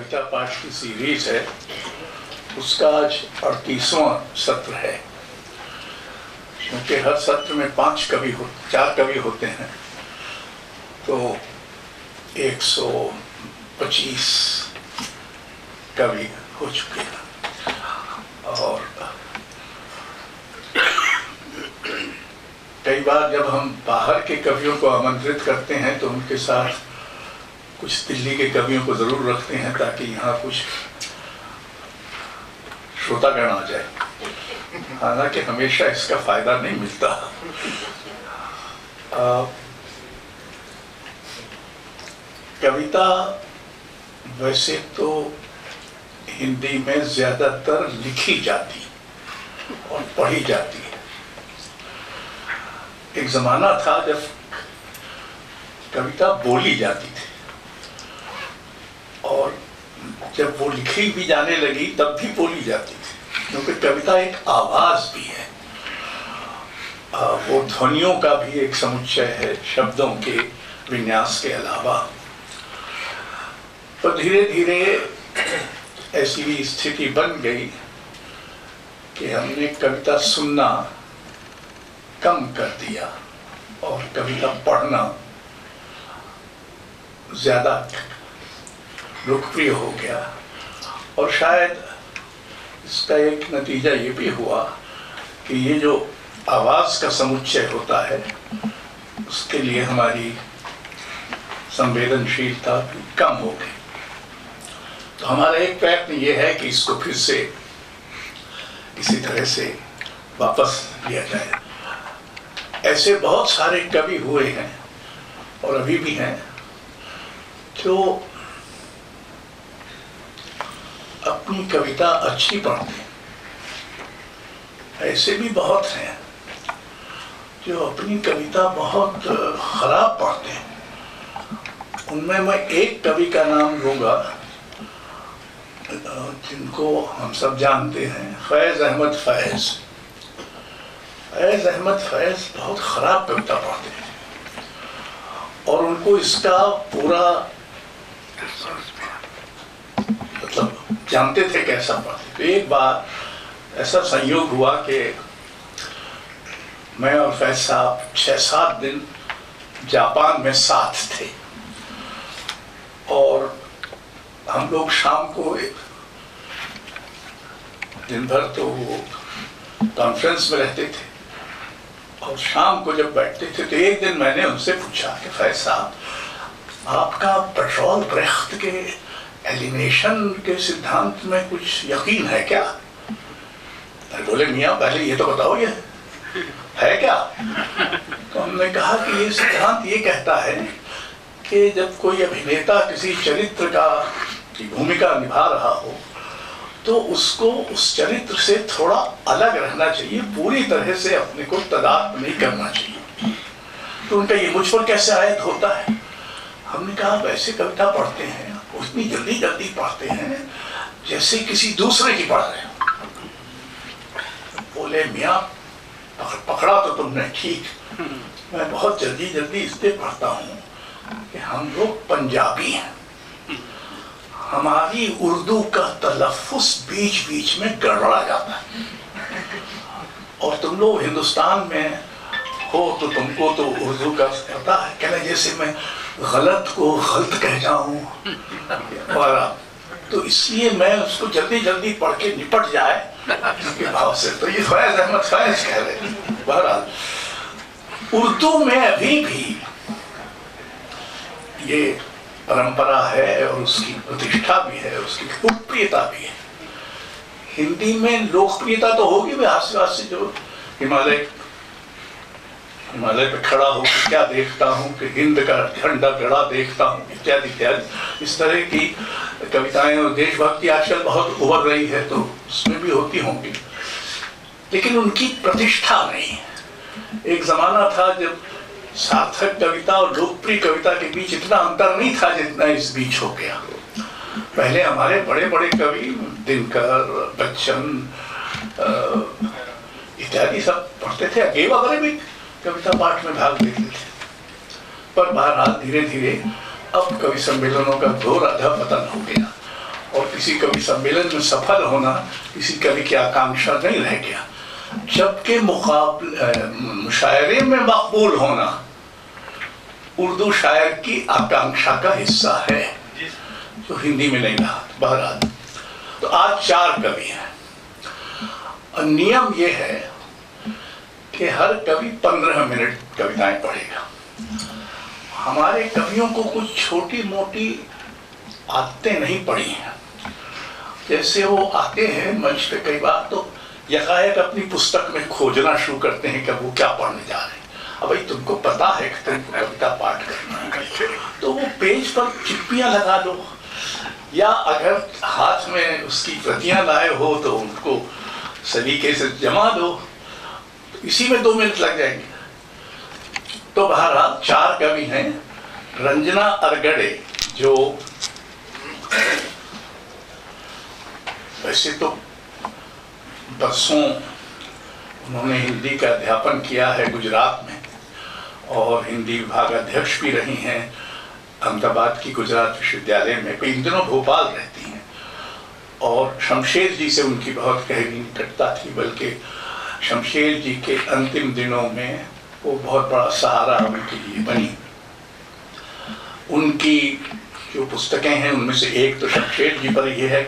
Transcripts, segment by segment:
कविता पाठ की सीरीज है, उसका आज 38वां सत्र है। क्योंकि हर सत्र में 4 कवि होते हैं, तो 125 कवि हो चुके हैं। और कई बार जब हम बाहर के कवियों को आमंत्रित करते हैं तो उनके साथ कुछ दिल्ली के कवियों को जरूर रखते हैं, ताकि यहाँ कुछ श्रोतागण आ जाए। हालांकि हमेशा इसका फायदा नहीं मिलता। कविता वैसे तो हिंदी में ज्यादातर लिखी जाती और पढ़ी जाती है। एक जमाना था जब कविता बोली जाती थी, और जब वो लिखी भी जाने लगी तब भी बोली जाती थी, क्योंकि कविता एक आवाज भी है। वो ध्वनियों का भी एक समुच्चय है, शब्दों के विन्यास के अलावा। तो धीरे धीरे ऐसी भी स्थिति बन गई कि हमने कविता सुनना कम कर दिया और कविता पढ़ना ज्यादा लोकप्रिय हो गया। और शायद इसका एक नतीजा ये भी हुआ कि ये जो आवाज का समुच्चय होता है, उसके लिए हमारी संवेदनशीलता भी कम हो गई। तो हमारा एक प्रयत्न ये है कि इसको फिर से किसी तरह से वापस लिया जाए। ऐसे बहुत सारे कवि हुए हैं और अभी भी हैं जो अपनी कविता अच्छी पढ़ते हैं। ऐसे भी बहुत हैं जो अपनी कविता बहुत खराब पढ़ते हैं। उनमें मैं एक कवि का नाम लूंगा जिनको हम सब जानते हैं, फैज अहमद फैज। फैज अहमद फैज बहुत खराब कविता पढ़ते हैं और उनको इसका पूरा मतलब जानते थे कैसा पढ़ते। तो एक बार ऐसा संयोग हुआ कि मैं और फैज साहब 6-7 दिन जापान में साथ थे, और हम लोग शाम को दिन भर तो वो कॉन्फ्रेंस में रहते थे, और शाम को जब बैठते थे तो एक दिन मैंने उनसे पूछा कि फैज साहब, आपका पेट्रोल ब्रेख्त के एलिमिनेशन के सिद्धांत में कुछ यकीन है क्या? बोले मियाँ पहले ये तो बताओ ये है क्या? तो हमने कहा कि ये सिद्धांत ये कहता है कि जब कोई अभिनेता किसी चरित्र की भूमिका निभा रहा हो तो उसको उस चरित्र से थोड़ा अलग रहना चाहिए, पूरी तरह से अपने को तदाद नहीं करना चाहिए। तो उनका ये मुझ पर कैसे आयत होता है? हमने कहा वैसे कविता पढ़ते हैं उतनी जल्दी जल्दी पढ़ते हैं जैसे किसी दूसरे की पढ़ रहे हैं। बोले मियाँ पकड़ा तो तुमने ठीक, मैं बहुत जल्दी जल्दी इसलिए पढ़ता हूँ कि हम लोग पंजाबी हैं, हमारी उर्दू का तलफ़्फ़ुज़ बीच बीच में गड़बड़ा जाता है, और तुम लोग हिंदुस्तान में हो तो तुमको तो उर्दू का पता है। कहना जैसे मैं गलत को गलत कह जाऊं, तो इसलिए मैं उसको जल्दी जल्दी पढ़ के निपट जाए के भाव से। तो ये फैज अहमद फैज कह रहे हैं। बहरहाल उर्दू में अभी भी ये परंपरा है और उसकी प्रतिष्ठा भी है, उसकी लोकप्रियता भी है। हिंदी में लोकप्रियता तो होगी भी, आसपास से जो हिमालय पे खड़ा होकर क्या देखता हूँ कि हिंद का झंडा गड़ा देखता हूँ, इत्यादि इत्यादि इस तरह की कविताएं और देशभक्ति आजकल बहुत उभर रही है, तो उसमें भी होती होंगी, लेकिन उनकी प्रतिष्ठा नहीं। एक जमाना था जब सार्थक कविता और लोकप्रिय कविता के बीच इतना अंतर नहीं था जितना इस बीच हो गया। पहले हमारे बड़े बड़े कवि दिनकर, बच्चन इत्यादि सब पढ़ते थे, अकेले वगैरह भी कविता पाठ में भाग लेते थे। पर बहरहाल धीरे धीरे अब कवि सम्मेलनों का घोर अधःपतन हो गया किसी कवि सम्मेलन में सफल होना किसी कवि की आकांक्षा नहीं रह गया, जबकि मुशायरे में मकबूल होना उर्दू शायर की आकांक्षा का हिस्सा है, जो हिंदी में नहीं रहा। बहरहाल तो आज 4 कवि हैं और नियम ये है कि हर कवि 15 मिनट कविताएं पढ़ेगा। हमारे कवियों को कुछ छोटी मोटी आदतें नहीं पड़ी हैं, जैसे वो आते हैं मंच पे कई बार तो यकायक अपनी पुस्तक में खोजना शुरू करते हैं कि वो क्या पढ़ने जा रहे हैं। अब भाई तुमको पता है कि तुमको कविता पाठ करना है तो वो पेज पर चिप्पियां लगा दो, या अगर हाथ में उसकी प्रतियां लाए हो तो उनको सलीके से जमा दो, तो इसी में 2 मिनट लग जाएंगे। तो बहरहाल 4 कवि हैं। रंजना अरगड़े, जो वैसे तो बरसों उन्होंने हिंदी का अध्यापन किया है गुजरात में और हिंदी विभाग अध्यक्ष भी रही हैं अहमदाबाद की गुजरात विश्वविद्यालय में, इन दिनों भोपाल रहती हैं। और शमशेर जी से उनकी बहुत गहरी निकटता थी, बल्कि शमशेर जी के अंतिम दिनों में वो बहुत बड़ा सहारा उनके लिए बनी। उनकी जो पुस्तकें हैं उनमें से एक तो शमशेर जी पर यह है,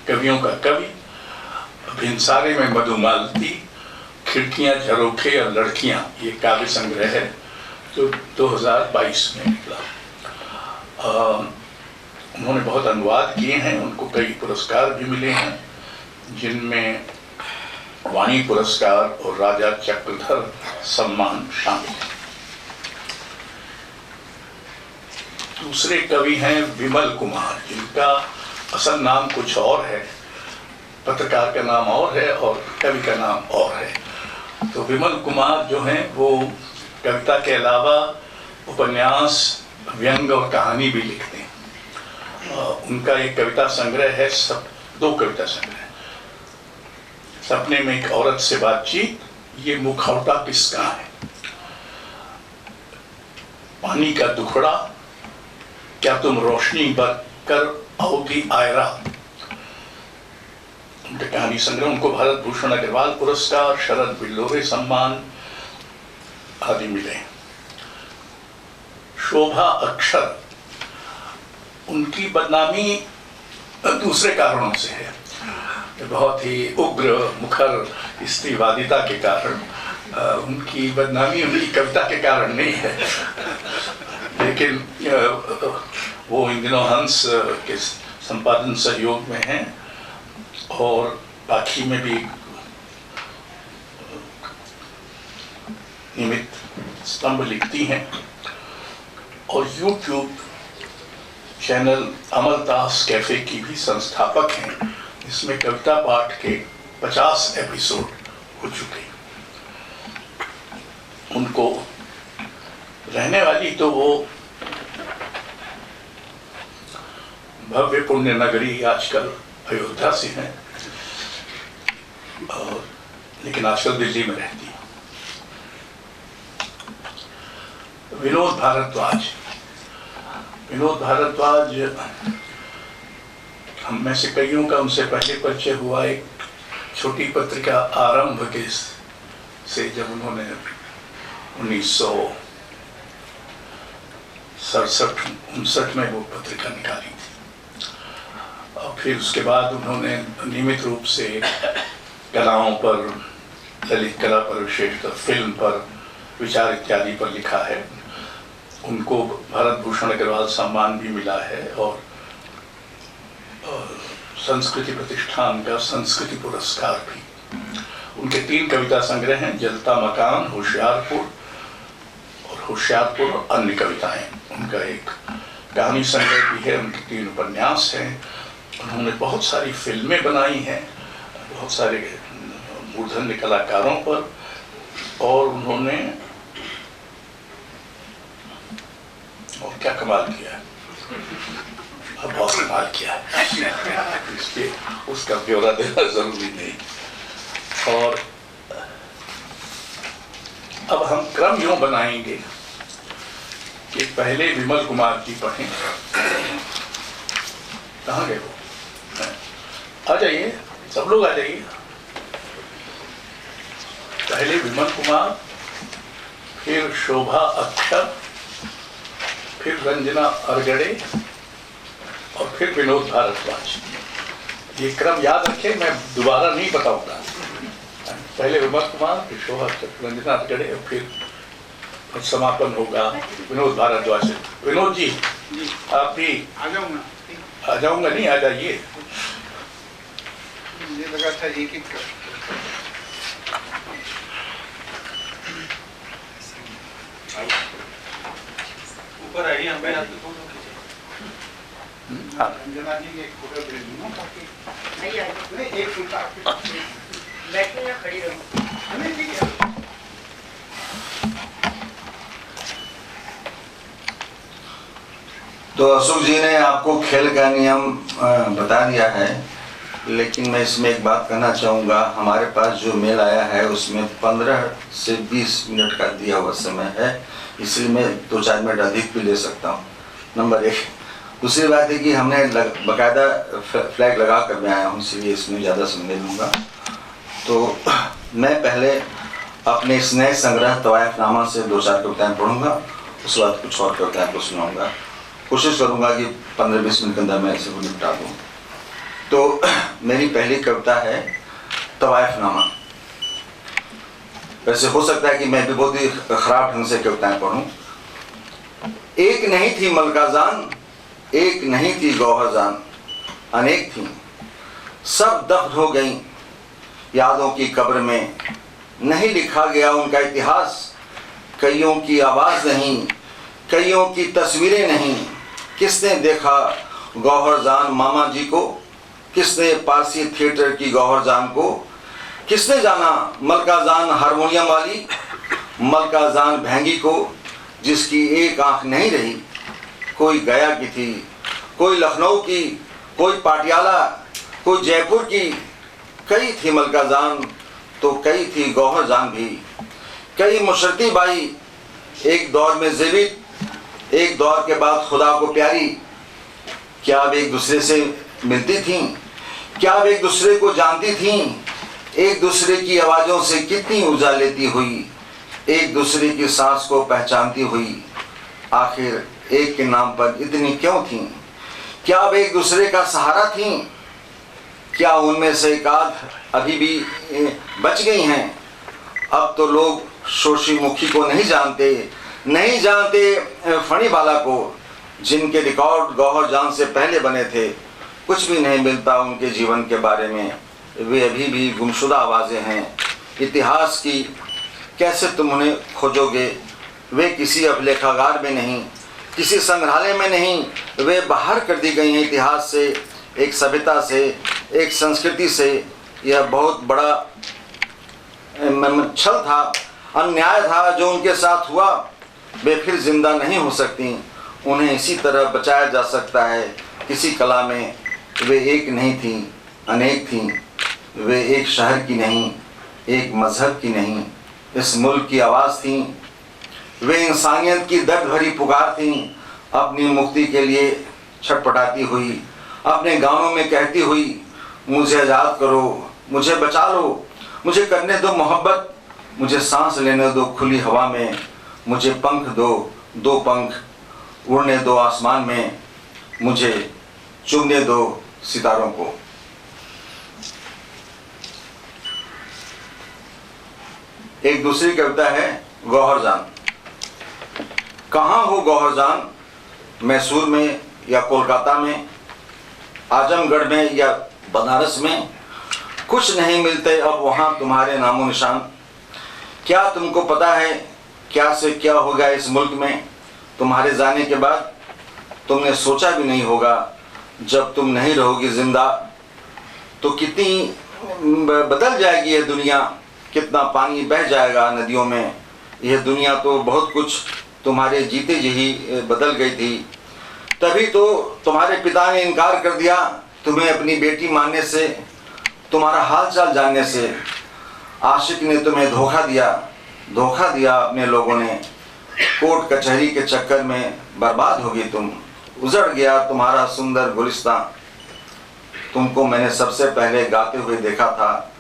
कवियों का कवि, भिनसारे में मधुमालती, खिड़कियां झरोखे और लड़कियां, ये काव्य संग्रह है जो 2022 में निकला। उन्होंने बहुत अनुवाद किए हैं, उनको कई पुरस्कार भी मिले हैं, जिनमें वाणी पुरस्कार और राजा चक्रधर सम्मान शामिल है। दूसरे कवि हैं विमल कुमार, जिनका असल नाम कुछ और है, पत्रकार का नाम और है और कवि का नाम और है। तो विमल कुमार जो हैं वो कविता के अलावा उपन्यास, व्यंग और कहानी भी लिखते हैं। उनका एक कविता संग्रह है, 2 कविता संग्रह, सपने में एक औरत से बातचीत, ये मुखौटा किसका है, पानी का दुखड़ा, क्या तुम रोशनी बरकर आओगी आयरा, उनके कहानी संग्रह। उनको भारत भूषण अग्रवाल पुरस्कार, शरद बिल्लोरे सम्मान आदि मिले। शोभा अक्षर, उनकी बदनामी दूसरे कारणों से है, बहुत ही उग्र मुखर स्त्रीवादिता के कारण। उनकी बदनामी उनकी कविता के कारण नहीं है, लेकिन वो इन दिनों हंस के संपादन सहयोग में हैं और बाकी में भी नियमित स्तंभ लिखती हैं। और YouTube चैनल अमलदास कैफे की भी संस्थापक हैं, इसमें कविता पाठ के 50 एपिसोड हो चुके। उनको रहने वाली तो वो भव्य पुण्य नगरी आजकल अयोध्या से हैं, और लेकिन आजकल दिल्ली में रहती है। विनोद भारद्वाज, हम में से कईयों का उनसे पहले परिचय हुआ एक छोटी पत्रिका आरंभ के से, जब उन्होंने 1967-69 में वो पत्रिका निकाली थी। और फिर उसके बाद उन्होंने नियमित रूप से कलाओं पर, ललित कला पर, विशेषकर फिल्म पर, विचार इत्यादि पर लिखा है। उनको भारत भूषण अग्रवाल सम्मान भी मिला है और संस्कृति प्रतिष्ठान का संस्कृति पुरस्कार भी। उनके 3 कविता संग्रह हैं, जलता मकान, होशियारपुर और अन्य कविताएं। उनका एक कहानी संग्रह भी है, उनके 3 उपन्यास हैं। उन्होंने बहुत सारी फिल्में बनाई हैं, बहुत सारे मूर्धन्य कलाकारों पर, और उन्होंने और क्या कमाल किया है, बहुत कमाल किया है, इसलिए उसका ब्यौरा देना जरूरी नहीं। और अब हम क्रम यूं बनाएंगे कि पहले विमल कुमार जी पढ़ें। कहाँ गए वो? आ जाइए, सब लोग आ जाइए। पहले विमल कुमार, फिर शोभा अक्षर, फिर रंजना अरगड़े और फिर विनोद भारद्वाज। ये क्रम याद रखें, मैं दोबारा नहीं बताऊंगा। पहले विमल कुमार, फिर शोभा अक्षर, रंजना अरगड़े और फिर समापन होगा विनोद भारद्वाज से। विनोद जी आप भी आ जाऊंगा नहीं, आ जाइए। ये लगा था एक एक कर। ऊपर आइए, हमें आप तो रंजना जी के एक फोटो भेज दूंगा ताकि नहीं एक उल्टा बैठने या खड़ी रहूं। नहीं ठीक है। तो अशोक जी ने आपको खेल का नियम बता दिया है, लेकिन मैं इसमें एक बात कहना चाहूँगा। हमारे पास जो मेल आया है उसमें 15 से 20 मिनट का दिया हुआ समय है, इसलिए मैं 2-4 मिनट अधिक भी ले सकता हूँ। नंबर 1। दूसरी बात है कि हमने बाकायदा फ्लैग लगा कर मैं आया हूँ, इसलिए इसमें ज़्यादा समय नहीं लूँगा। तो मैं पहले अपने इस नए संग्रह तवायफनामा से 2-4 कविताएँ पढ़ूँगा, उसके बाद कुछ और कविताएँ को सुनाऊँगा। कोशिश करूँगा कि 15-20 मिनट के अंदर मैं इसे निपटा दूँ। तो मेरी पहली कविता है तवायफनामा। वैसे हो सकता है कि मैं भी बहुत ही खराब ढंग से कविताएं पढ़ूं। एक नहीं थी मलकाजान, एक नहीं थी गौहरजान, अनेक थी, सब दफ्न हो गईं यादों की कब्र में। नहीं लिखा गया उनका इतिहास, कईयों की आवाज़ नहीं, कईयों की तस्वीरें नहीं। किसने देखा गौहरजान मामा जी को, किसने पारसी थिएटर की गौहरजान को, किसने जाना मलकाजान हारमोनियम वाली, मलकाजान भैंगी को जिसकी एक आंख नहीं रही। कोई गया की थी, कोई लखनऊ की, कोई पाटियाला, कोई जयपुर की। कई थी मलकाजान तो कई थी गौहरजान भी। कई मुशर्रती बाई एक दौर में जीवित, एक दौर के बाद खुदा को प्यारी। क्या अब एक दूसरे से मिलती थीं? क्या अब एक दूसरे को जानती थीं? एक दूसरे की आवाज़ों से कितनी ऊर्जा लेती हुई, एक दूसरे की सांस को पहचानती हुई। आखिर एक के नाम पर इतनी क्यों थीं? क्या अब एक दूसरे का सहारा थीं? क्या उनमें से एक आध अभी भी बच गई हैं? अब तो लोग शोषीमुखी को नहीं जानते, नहीं जानते फणीवाला को, जिनके रिकॉर्ड गौहरजान से पहले बने थे। कुछ भी नहीं मिलता उनके जीवन के बारे में, वे अभी भी गुमशुदा आवाज़ें हैं। इतिहास की कैसे तुम उन्हें खोजोगे? वे किसी अभिलेखागार में नहीं, किसी संग्रहालय में नहीं, वे बाहर कर दी गई हैं इतिहास से, एक सभ्यता से, एक संस्कृति से। यह बहुत बड़ा छल था, अन्याय था जो उनके साथ हुआ। वे फिर जिंदा नहीं हो सकती, उन्हें इसी तरह बचाया जा सकता है। किसी कला में वे एक नहीं थी, अनेक थीं। वे एक शहर की नहीं, एक मजहब की नहीं, इस मुल्क की आवाज़ थीं। वे इंसानियत की दर्द भरी पुकार थीं, अपनी मुक्ति के लिए छटपटाती हुई, अपने गानों में कहती हुई, मुझे आज़ाद करो, मुझे बचा लो, मुझे करने दो मोहब्बत, मुझे सांस लेने दो खुली हवा में, मुझे पंख दो, 2 पंख उड़ने दो आसमान में, मुझे चूमने दो सितारों को। एक दूसरी कविता है गौहरजान। कहाँ हो गौहरजान, मैसूर में या कोलकाता में, आजमगढ़ में या बनारस में? कुछ नहीं मिलते अब वहाँ तुम्हारे नामो निशान। क्या तुमको पता है क्या से क्या होगा इस मुल्क में तुम्हारे जाने के बाद? तुमने सोचा भी नहीं होगा जब तुम नहीं रहोगी जिंदा तो कितनी बदल जाएगी यह दुनिया, कितना पानी बह जाएगा नदियों में। यह दुनिया तो बहुत कुछ तुम्हारे जीते जी ही बदल गई थी। तभी तो तुम्हारे पिता ने इनकार कर दिया तुम्हें अपनी बेटी मानने से, तुम्हारा हाल चाल जानने से। आशिक ने तुम्हें धोखा दिया अपने लोगों ने। कोर्ट कचहरी के चक्कर में बर्बाद होगी तुम, उजड़ गया तुम्हारा सुंदर गुलिस्तान। तुमको मैंने सबसे पहले गाते हुए देखा था।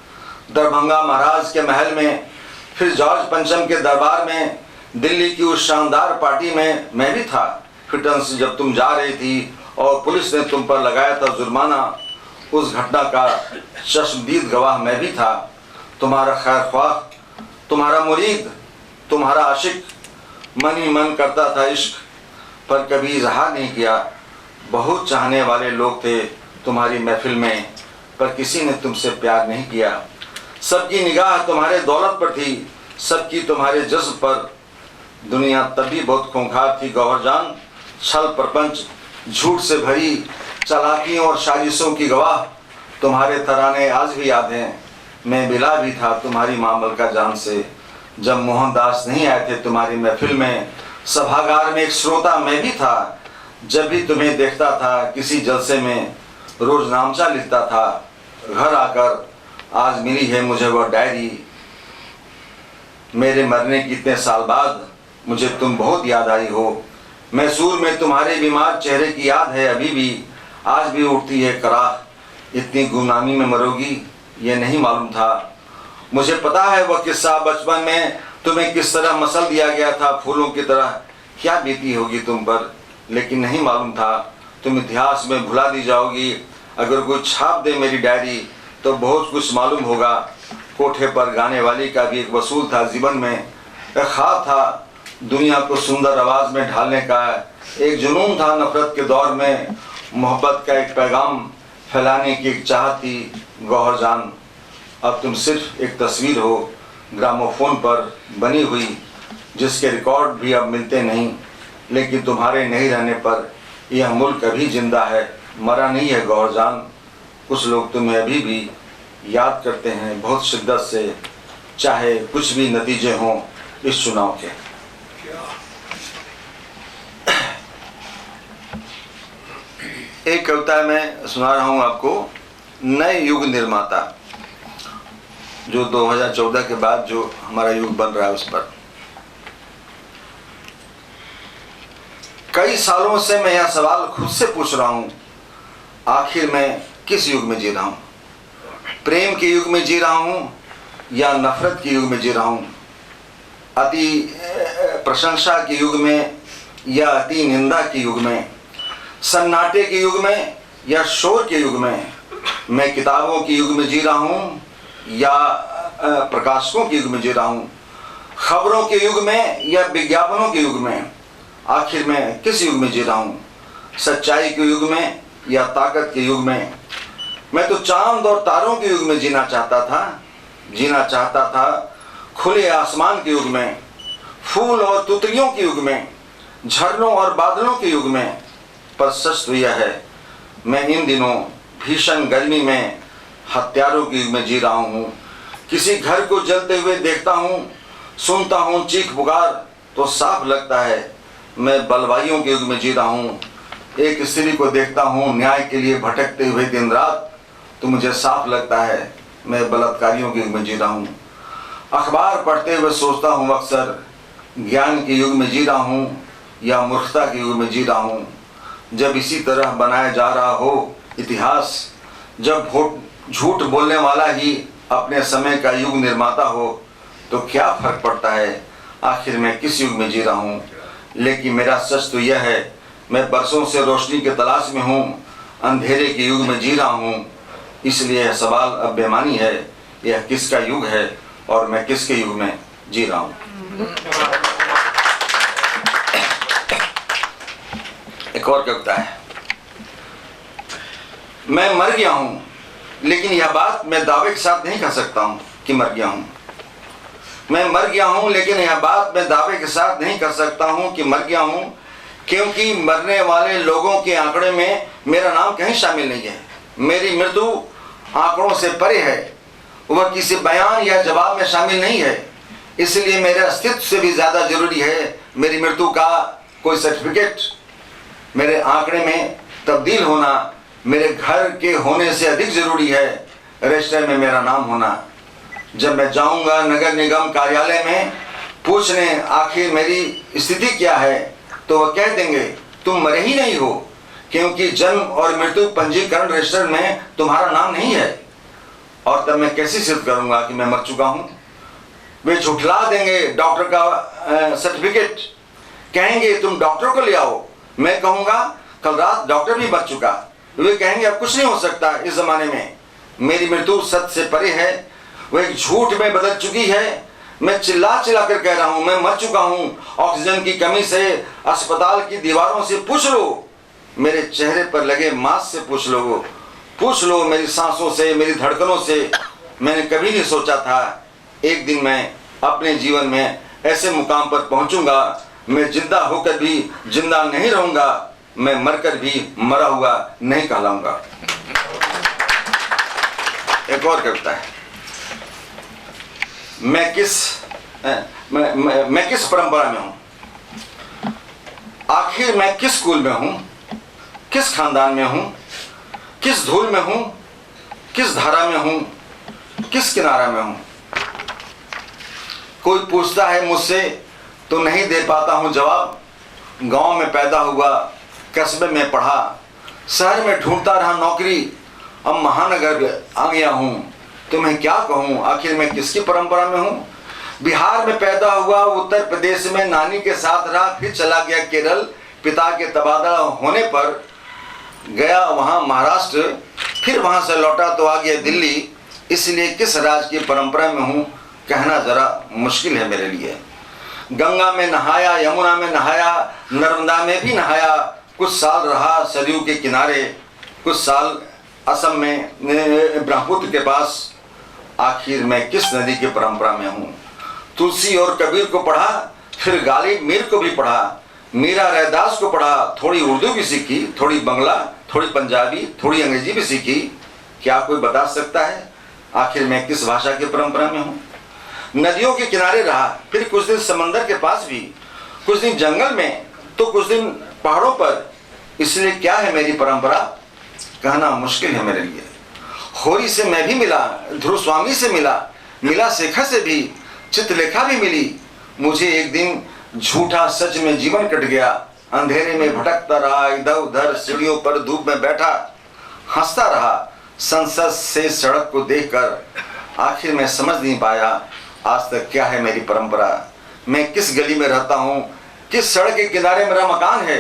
दरभंगा महाराज के महल में, फिर जॉर्ज पंचम के दरबार में, दिल्ली की उस शानदार पार्टी में मैं भी था। ब्रिटेन से जब तुम जा रही थी और पुलिस ने तुम पर लगाया था जुर्माना, उस घटना का चश्मदीद गवाह मैं भी था। तुम्हारा खैर ख्वाह, तुम्हारा मुरीद, तुम्हारा आशिक, मन ही मन करता था इश्क, पर कभी इजहार नहीं किया। बहुत चाहने वाले लोग थे तुम्हारी महफिल में, पर किसी ने तुमसे प्यार नहीं किया। सबकी निगाह तुम्हारे दौलत पर थी, सबकी तुम्हारे जज्ब पर। दुनिया तभी बहुत खूंखार थी गौहर जान, छल प्रपंच, झूठ से भरी चालाकियों और साजिशों की गवाह। तुम्हारे तराने आज भी याद हैं। मैं मिला भी था तुम्हारी माँ मलका जान से, जब मोहनदास नहीं आए थे तुम्हारी महफिल में। सभागार में एक श्रोता मैं भी था, जब भी तुम्हें देखता था किसी जलसे में, रोज नामचा लिखता था। घर आकर आज मिली है मुझे वह डायरी। मेरे मरने के इतने साल बाद मुझे तुम बहुत याद आई हो। मैसूर में तुम्हारे बीमार चेहरे की याद है अभी भी, आज भी उठती है कराह। इतनी गुमनामी में मरोगी ये नहीं मालूम था। मुझे पता है वह किस्सा, बचपन में तुम्हें किस तरह मसल दिया गया था फूलों की तरह। क्या बीती होगी तुम पर, लेकिन नहीं मालूम था तुम इतिहास में भुला दी जाओगी। अगर कोई छाप दे मेरी डायरी तो बहुत कुछ मालूम होगा। कोठे पर गाने वाली का भी एक वसूल था जीवन में, एक ख्वाब था दुनिया को सुंदर आवाज़ में ढालने का, एक जुनून था नफरत के दौर में मोहब्बत का एक पैगाम फैलाने की एक चाहत थी गौहर जान। अब तुम सिर्फ एक तस्वीर हो ग्रामोफोन पर बनी हुई, जिसके रिकॉर्ड भी अब मिलते नहीं। लेकिन तुम्हारे नहीं रहने पर यह मुल्क अभी जिंदा है, मरा नहीं है गौहर जान। कुछ लोग तुम्हें अभी भी याद करते हैं बहुत शिद्दत से, चाहे कुछ भी नतीजे हों इस चुनाव के। एक कविता मैं सुना रहा हूँ आपको, नए युग निर्माता, जो 2014 के बाद जो हमारा युग बन रहा है उस पर। कई सालों से मैं यह सवाल खुद से पूछ रहा हूँ, आखिर मैं किस युग में जी रहा हूँ? प्रेम के युग में जी रहा हूँ या नफरत के युग में जी रहा हूँ? अति प्रशंसा के युग में या अति निंदा के युग में? सन्नाटे के युग में या शोर के युग में? मैं किताबों के युग में जी रहा हूँ या प्रकाशकों के युग में जी रहा हूँ? खबरों के युग में या विज्ञापनों के युग में? आखिर मैं किस युग में जी रहा हूँ? सच्चाई के युग में या ताकत के युग में? मैं तो चांद और तारों के युग में जीना चाहता था खुले आसमान के युग में, फूल और तुतलियों के युग में, झरनों और बादलों के युग में। पर सच तो यह है, मैं इन दिनों भीषण गर्मी में हत्यारों के युग में जी रहा हूँ। किसी घर को जलते हुए देखता हूँ, सुनता हूँ चीख पुकार, तो साफ लगता है मैं बलवाइयों के युग में जी रहा हूँ। एक स्त्री को देखता हूँ न्याय के लिए भटकते हुए दिन रात, तो मुझे साफ लगता है मैं बलात्कारियों के युग में जी रहा हूँ। अखबार पढ़ते हुए सोचता हूँ अक्सर, ज्ञान के युग में जी रहा हूँ या मूर्खता के युग में जी रहा हूँ। जब इसी तरह बनाया जा रहा हो इतिहास, जब झूठ बोलने वाला ही अपने समय का युग निर्माता हो, तो क्या फर्क पड़ता है आखिर मैं किस युग में जी रहा हूँ? लेकिन मेरा सच तो यह है, मैं बरसों से रोशनी के तलाश में हूँ, अंधेरे के युग में जी रहा हूँ। इसलिए यह सवाल अब बेमानी है, यह किसका युग है और मैं किसके युग में जी रहा हूँ? एक और कविता है, मैं मर गया हूँ, लेकिन यह बात मैं दावे के साथ नहीं कह सकता हूँ कि मर गया हूँ। मैं मर गया हूँ, लेकिन यह बात मैं दावे के साथ नहीं कर सकता हूँ कि मर गया हूँ, क्योंकि मरने वाले लोगों के आंकड़े में मेरा नाम कहीं शामिल नहीं है। मेरी मृत्यु आंकड़ों से परे है, वह किसी बयान या जवाब में शामिल नहीं है। इसलिए मेरे अस्तित्व से भी ज़्यादा जरूरी है मेरी मृत्यु का कोई सर्टिफिकेट। मेरे आंकड़े में तब्दील होना मेरे घर के होने से अधिक जरूरी है रजिस्टर में मेरा नाम होना। जब मैं जाऊंगा नगर निगम कार्यालय में पूछने आखिर मेरी स्थिति क्या है, तो वह कह देंगे तुम मरे ही नहीं हो, क्योंकि जन्म और मृत्यु पंजीकरण रजिस्टर में तुम्हारा नाम नहीं है। और तब मैं कैसे सिद्ध करूंगा कि मैं मर चुका हूं? वे झुठला देंगे डॉक्टर का सर्टिफिकेट, कहेंगे तुम डॉक्टर को ले आओ। मैं कहूंगा कल रात डॉक्टर भी मर चुका। वे कहेंगे अब कुछ नहीं हो सकता इस जमाने में, मेरी मृत्यु सत्य से परे है, वह एक झूठ में बदल चुकी है। मैं चिल्ला चिल्ला कर कह रहा हूं मैं मर चुका हूं। ऑक्सीजन की कमी से अस्पताल की दीवारों से पूछ लो, मेरे चेहरे पर लगे मास्क से पूछ लो मेरी सांसों से, मेरी धड़कनों से। मैंने कभी नहीं सोचा था एक दिन मैं अपने जीवन में ऐसे मुकाम पर पहुंचूंगा। मैं जिंदा होकर भी जिंदा नहीं रहूंगा, मैं मरकर भी मरा हुआ नहीं कहलाऊंगा। एक और कविता है, मैं किस परंपरा में हूं, आखिर मैं किस कुल में हूं, किस खानदान में हूं, किस धूल में हूं, किस धारा में हूं, किस किनारा में हूं। कोई पूछता है मुझसे तो नहीं दे पाता हूं जवाब। गांव में पैदा हुआ, कस्बे में पढ़ा, शहर में ढूंढता रहा नौकरी, अब महानगर आ गया हूं। तुम्हें क्या कहूं, आखिर मैं किसकी परंपरा में हूं। बिहार में पैदा हुआ, उत्तर प्रदेश में नानी के साथ रहा, फिर चला गया केरल, पिता के तबादला होने पर गया वहां महाराष्ट्र, फिर वहां से लौटा तो आ गया दिल्ली। इसलिए किस राज्य की परंपरा में हूं कहना जरा मुश्किल है मेरे लिए। गंगा में नहाया, यमुना में नहाया, नर्मदा में भी नहाया, कुछ साल रहा सरयू के किनारे, कुछ साल असम में ब्रह्मपुत्र के पास। आखिर मैं किस नदी की परंपरा में हूँ। तुलसी और कबीर को पढ़ा, फिर गालिब मीर को भी पढ़ा, मीरा रैदास को पढ़ा, थोड़ी उर्दू भी सीखी, थोड़ी बंगला, थोड़ी पंजाबी, थोड़ी अंग्रेजी भी सीखी। क्या कोई बता सकता है आखिर मैं किस भाषा की परंपरा में हूँ। नदियों के किनारे रहा, फिर कुछ दिन समंदर के पास भी, कुछ दिन जंगल में, तो कुछ दिन पहाड़ों पर। इसलिए क्या है मेरी परंपरा कहना मुश्किल है मेरे लिए। होरी से मैं भी मिला, ध्रुव स्वामी से मिला शेखर से भी, चित्रलेखा भी मिली। मुझे एक दिन झूठा सच में जीवन कट गया, अंधेरे में भटकता रहा, इधर उधर सीढ़ियों पर धूप में बैठा हंसता रहा, संसद से सड़क को देखकर। आखिर मैं समझ नहीं पाया आज तक क्या है मेरी परंपरा। मैं किस गली में रहता हूँ, किस सड़क के किनारे मेरा मकान है,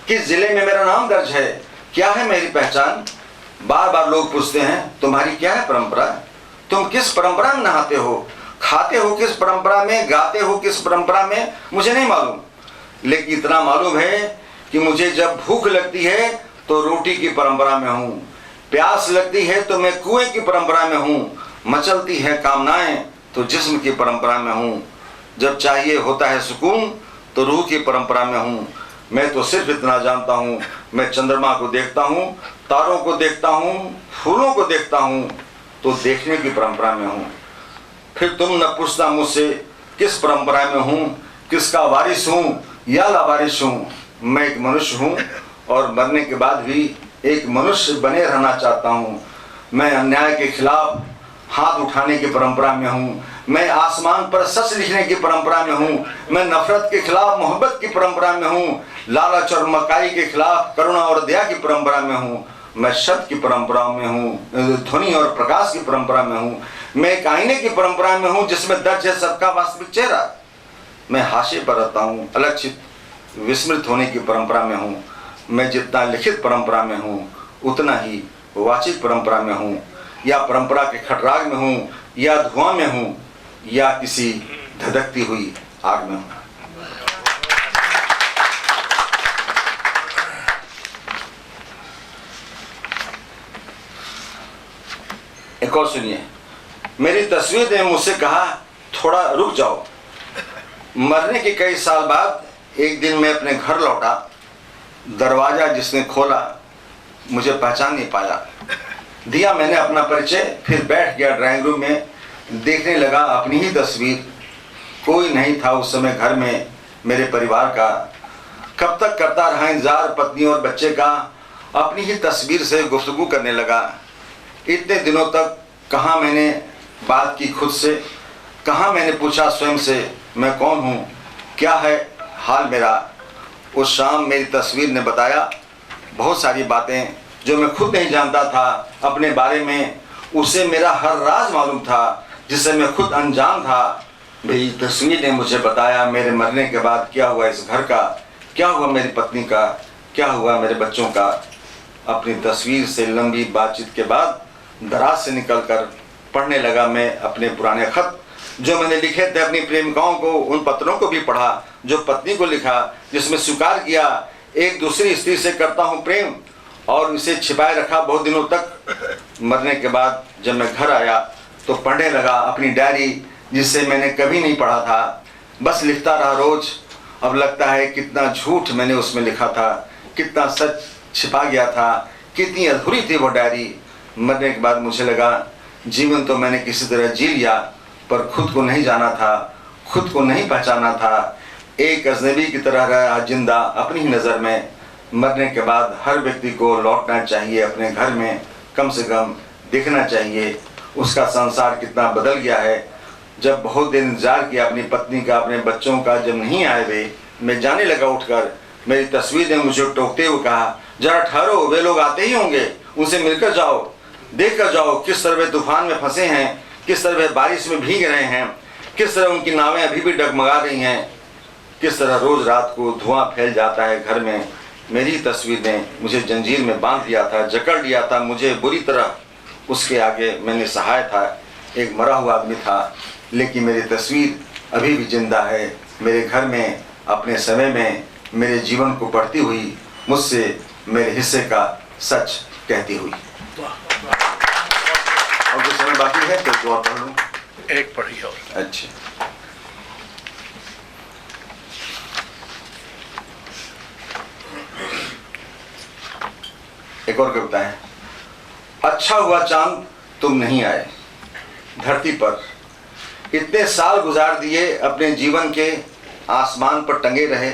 किस जिले में मेरा नाम दर्ज है, क्या है मेरी पहचान। बार बार लोग पूछते हैं तुम्हारी क्या है परंपरा, तुम किस परंपरा में नहाते हो, खाते हो किस परंपरा में, गाते हो किस परंपरा में। मुझे नहीं मालूम, लेकिन इतना मालूम है कि मुझे जब भूख लगती है तो रोटी की परंपरा में हूँ, प्यास लगती है तो मैं कुएं की परंपरा में हूँ, मचलती है कामनाएं तो जिस्म की परंपरा में हूँ, जब चाहिए होता है सुकून तो रूह की परंपरा में हूँ। मैं तो सिर्फ इतना जानता हूँ, मैं चंद्रमा को देखता हूँ, तारों को देखता हूँ, फूलों को देखता हूँ, तो देखने की परंपरा में हूँ। फिर तुम न पूछना मुझसे किस परंपरा में हूँ, किसका वारिस हूँ या लावारिस हूँ। मैं एक मनुष्य हूँ और मरने के बाद भी एक मनुष्य बने रहना चाहता हूँ। मैं अन्याय के खिलाफ हाथ उठाने की परंपरा में हूँ, मैं आसमान पर सच लिखने की परंपरा में हूँ, मैं नफरत के खिलाफ मोहब्बत की परंपरा में हूँ, लालच और मकाई के खिलाफ करुणा और दया की परंपरा में हूँ, मैं शब्द की परंपरा में हूँ, ध्वनि और प्रकाश की परंपरा में हूँ, मैं एक आईने की परंपरा में हूँ जिसमें दर्ज है सबका वास्तविक चेहरा। मैं हाशिए पर रहता हूँ, अलक्षित विस्मृत होने की परंपरा में हूँ। मैं जितना लिखित परंपरा में हूँ उतना ही वाचिक परंपरा में हूँ, या परंपरा के खटराग में हूँ, या धुआं में हूँ, या किसी धधकती हुई आग में हूँ। एक और सुनिए, मेरी तस्वीर ने मुझसे कहा थोड़ा रुक जाओ। मरने के कई साल बाद एक दिन मैं अपने घर लौटा, दरवाजा जिसने खोला मुझे पहचान नहीं पाया। दिया मैंने अपना परिचय, फिर बैठ गया ड्राइंग रूम में, देखने लगा अपनी ही तस्वीर। कोई नहीं था उस समय घर में मेरे परिवार का। कब तक करता रहा इंतजार पत्नी और बच्चे का, अपनी ही तस्वीर से गुफ्तगू करने लगा। इतने दिनों तक कहाँ मैंने बात की खुद से, कहाँ मैंने पूछा स्वयं से मैं कौन हूँ, क्या है हाल मेरा। उस शाम मेरी तस्वीर ने बताया बहुत सारी बातें जो मैं खुद नहीं जानता था अपने बारे में, उसे मेरा हर राज मालूम था जिससे मैं खुद अनजान था। मेरी तस्वीर ने मुझे बताया मेरे मरने के बाद क्या हुआ इस घर का, क्या हुआ मेरी पत्नी का, क्या हुआ मेरे बच्चों का। अपनी तस्वीर से लंबी बातचीत के बाद दराज से निकलकर पढ़ने लगा मैं अपने पुराने खत जो मैंने लिखे थे अपनी प्रेमिकाओं को। उन पत्रों को भी पढ़ा जो पत्नी को लिखा, जिसमें स्वीकार किया एक दूसरी स्त्री से करता हूँ प्रेम, और इसे छिपाए रखा बहुत दिनों तक। मरने के बाद जब मैं घर आया तो पढ़ने लगा अपनी डायरी जिसे मैंने कभी नहीं पढ़ा था, बस लिखता रहा रोज। अब लगता है कितना झूठ मैंने उसमें लिखा था, कितना सच छिपा गया था, कितनी अधूरी थी वो डायरी। मरने के बाद मुझे लगा जीवन तो मैंने किसी तरह जी लिया, पर खुद को नहीं जाना था, खुद को नहीं पहचाना था। एक अजनबी की तरह रहा जिंदा अपनी ही नज़र में। मरने के बाद हर व्यक्ति को लौटना चाहिए अपने घर में, कम से कम देखना चाहिए उसका संसार कितना बदल गया है। जब बहुत दिन इंतजार किया अपनी पत्नी का, अपने बच्चों का, जब नहीं आए वे, मैं जाने लगा उठकर। मेरी तस्वीर ने मुझे टोकते हुए कहा, जरा ठहरो, वे लोग आते ही होंगे, उनसे मिलकर जाओ, देख कर जाओ किस तरह वे तूफान में फंसे हैं, किस तरह वे बारिश में भीग रहे हैं, किस तरह उनकी नावें अभी भी डगमगा रही हैं, किस तरह रोज रात को धुआं फैल जाता है घर में। मेरी तस्वीर ने मुझे जंजीर में बांध दिया था, जकड़ लिया था मुझे बुरी तरह। उसके आगे मैंने सहाय था, एक मरा हुआ आदमी था, लेकिन मेरी तस्वीर अभी भी जिंदा है मेरे घर में, अपने समय में मेरे जीवन को पढ़ती हुई, मुझसे मेरे हिस्से का सच कहती हुई। और कुछ समय बाकी है तो और पढ़ लूँ? एक पढ़ी और। अच्छा, एक और कविता है। अच्छा हुआ चांद तुम नहीं आए धरती पर, इतने साल गुजार दिए अपने जीवन के, आसमान पर टंगे रहे।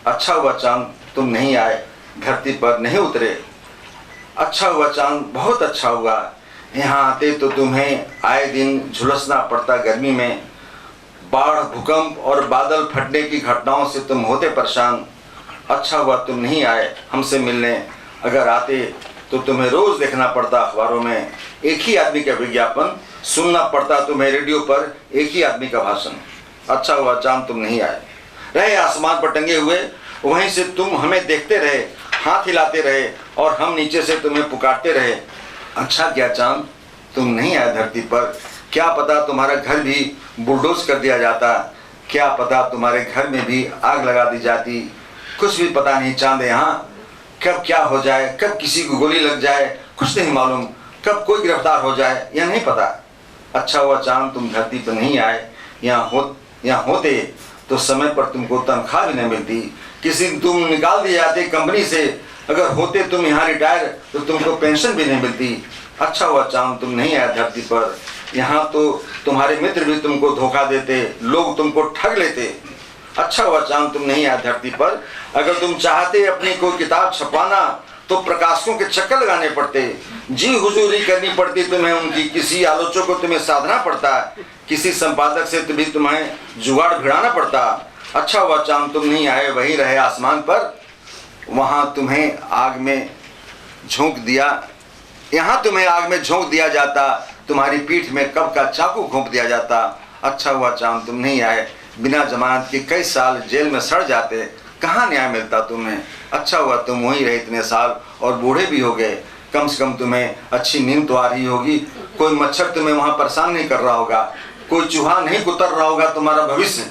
अच्छा हुआ चांद तुम नहीं आए धरती पर, नहीं उतरे। अच्छा हुआ चांद, बहुत अच्छा हुआ, यहाँ आते तो तुम्हें आए दिन झुलसना पड़ता गर्मी में। बाढ़, भूकंप और बादल फटने की घटनाओं से तुम होते परेशान। अच्छा हुआ तुम नहीं आए हमसे मिलने, अगर आते तो तुम्हें रोज देखना पड़ता अखबारों में एक ही आदमी का विज्ञापन, सुनना पड़ता तुम्हें रेडियो पर एक ही आदमी का भाषण। अच्छा हुआ चांद तुम नहीं आए, रहे आसमान पर टंगे हुए, वहीं से तुम हमें देखते रहे, हाथ हिलाते रहे और हम नीचे से तुम्हें पुकारते रहे। अच्छा क्या चांद तुम नहीं आए धरती पर, क्या पता तुम्हारा घर भी बुलडोज कर दिया जाता, क्या पता तुम्हारे घर में भी आग लगा दी जाती। कुछ भी पता नहीं चांद, यहाँ कब क्या हो जाए, कब किसी को गोली लग जाए कुछ नहीं मालूम, कब कोई गिरफ्तार हो जाए यह नहीं पता। अच्छा हुआ चांद तुम धरती पर नहीं आए, यहाँ होते तो समय पर तुमको तनख्वाह भी नहीं मिलती, किसी तुम निकाल दिए जाते कंपनी से, अगर होते तुम यहाँ रिटायर तो तुमको पेंशन भी नहीं मिलती। अच्छा हुआ चांद तुम नहीं आए धरती पर, यहाँ तो तुम्हारे मित्र भी तुमको धोखा देते, लोग तुमको ठग लेते। अच्छा हुआ चांद तुम नहीं आए धरती पर, अगर तुम चाहते अपनी कोई किताब छपवाना तो प्रकाशकों के चक्कर लगाने पड़ते, जी हुजूरी करनी पड़ती तुम्हें उनकी, किसी आलोचक को तुम्हें साधना पड़ता, किसी संपादक से भी तुम्हें जुगाड़ भिड़ाना पड़ता। अच्छा हुआ चांद तुम नहीं आए, वहीं रहे आसमान पर, वहाँ तुम्हें आग में झोंक दिया, यहाँ तुम्हें आग में झोंक दिया जाता, तुम्हारी पीठ में कब का चाकू घोंप दिया जाता। अच्छा हुआ चांद तुम नहीं आए, बिना जमानत के कई साल जेल में सड़ जाते, कहाँ न्याय मिलता तुम्हें। अच्छा हुआ तुम वहीं रहे इतने साल और बूढ़े भी हो गए, कम से कम तुम्हें अच्छी नींद तो आ रही होगी, कोई मच्छर तुम्हें वहाँ परेशान नहीं कर रहा होगा, कोई चूहा नहीं कुतर रहा होगा तुम्हारा भविष्य।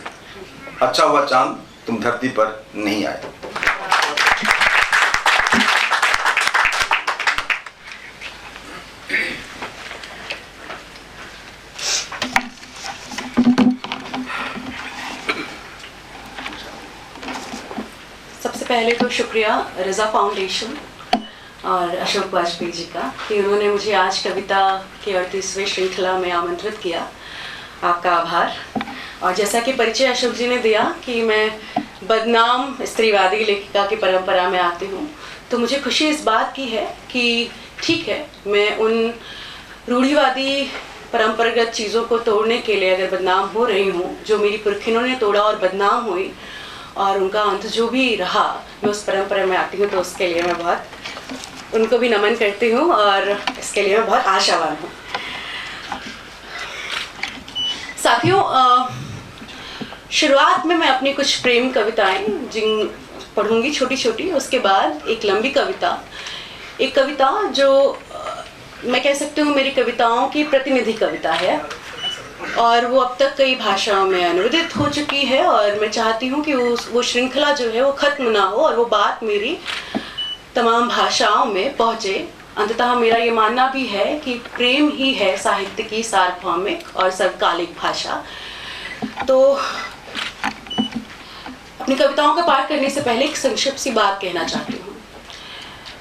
अच्छा हुआ चांद तुम धरती पर नहीं आए। सबसे पहले तो शुक्रिया रज़ा फाउंडेशन और अशोक वाजपेयी जी का कि उन्होंने मुझे आज कविता के 38वें श्रृंखला में आमंत्रित किया। आपका आभार। और जैसा कि परिचय अशोक जी ने दिया कि मैं बदनाम स्त्रीवादी लेखिका की परंपरा में आती हूँ, तो मुझे खुशी इस बात की है कि ठीक है, मैं उन रूढ़िवादी परंपरागत चीज़ों को तोड़ने के लिए अगर बदनाम हो रही हूँ जो मेरी पुरखिनों ने तोड़ा और बदनाम हुई, और उनका अंत जो भी रहा, मैं उस परंपरा में आती हूँ, तो उसके लिए मैं बहुत उनको भी नमन करती हूँ और इसके लिए मैं बहुत आशावान हूँ। साथियों, शुरुआत में मैं अपनी कुछ प्रेम कविताएं जिन पढ़ूंगी छोटी छोटी, उसके बाद एक लंबी कविता, एक कविता जो मैं कह सकती हूँ मेरी कविताओं की प्रतिनिधि कविता है और वो अब तक कई भाषाओं में अनुवादित हो चुकी है और मैं चाहती हूँ कि वो श्रृंखला जो है वो खत्म ना हो और वो बात मेरी तमाम भाषाओं में पहुँचे। अंततः मेरा ये मानना भी है कि प्रेम ही है साहित्य की सार्वभौमिक और सर्वकालिक भाषा। तो अपनी कविताओं का पाठ करने से पहले एक संक्षिप्त सी बात कहना चाहती हूँ।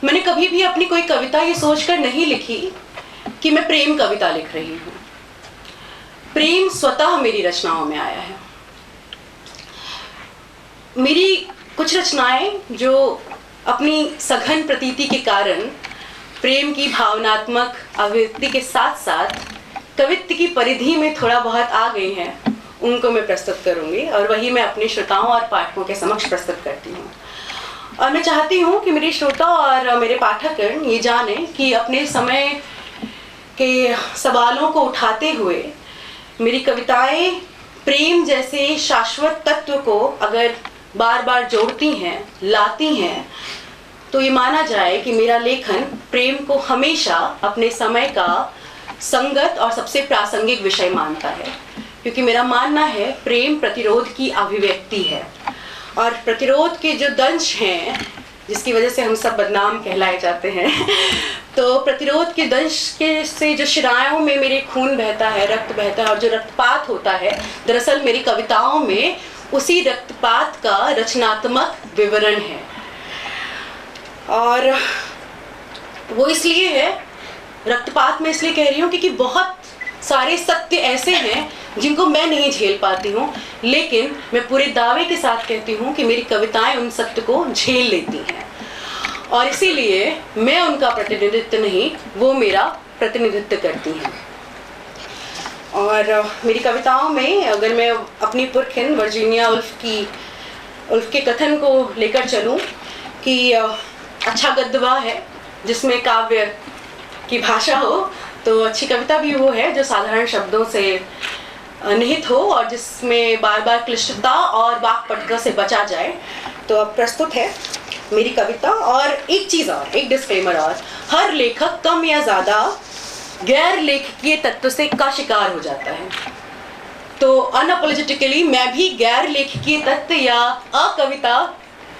मैंने कभी भी अपनी कोई कविता ये सोचकर नहीं लिखी कि मैं प्रेम कविता लिख रही हूँ। प्रेम स्वतः मेरी रचनाओं में आया है। मेरी कुछ रचनाएं जो अपनी सघन प्रतीति के कारण प्रेम की भावनात्मक अभिव्यक्ति के साथ साथ कवित्व की परिधि में थोड़ा बहुत आ गई हैं, उनको मैं प्रस्तुत करूंगी और वही मैं अपने श्रोताओं और पाठकों के समक्ष प्रस्तुत करती हूँ। और मैं चाहती हूँ कि मेरे श्रोता और मेरे पाठकगण ये जानें कि अपने समय के सवालों को उठाते हुए मेरी कविताएं प्रेम जैसे शाश्वत तत्व को अगर बार बार जोड़ती हैं, लाती हैं, तो ये माना जाए कि मेरा लेखन प्रेम को हमेशा अपने समय का संगत और सबसे प्रासंगिक विषय मानता है, क्योंकि मेरा मानना है प्रेम प्रतिरोध की अभिव्यक्ति है और प्रतिरोध के जो दंश हैं जिसकी वजह से हम सब बदनाम कहलाए जाते हैं, तो प्रतिरोध के दंश के से जो शिराओं में मेरे खून बहता है, रक्त बहता है और जो रक्तपात होता है, दरअसल मेरी कविताओं में उसी रक्तपात का रचनात्मक विवरण है। और वो इसलिए है, रक्तपात में इसलिए कह रही हूँ क्योंकि बहुत सारे सत्य ऐसे हैं जिनको मैं नहीं झेल पाती हूँ, लेकिन मैं पूरे दावे के साथ कहती हूँ कि मेरी कविताएं उन सत्य को झेल लेती हैं और इसीलिए मैं उनका प्रतिनिधित्व नहीं, वो मेरा प्रतिनिधित्व करती हैं। और मेरी कविताओं में अगर मैं अपनी पुरखिन वर्जीनिया उल्फ के कथन को लेकर चलूँ कि अच्छा गद्य है जिसमें काव्य की भाषा हो, तो अच्छी कविता भी वो है जो साधारण शब्दों से निहित हो और जिसमें बार बार क्लिष्टता और वाक्पटुता से बचा जाए। तो अब प्रस्तुत है मेरी कविता। और एक चीज़ और, एक डिस्क्लेमर और, हर लेखक कम या ज़्यादा गैर लेखकीय तत्व से का शिकार हो जाता है, तो अनअपोलोजेटिकली मैं भी गैर लेखकीय तत्व या अकविता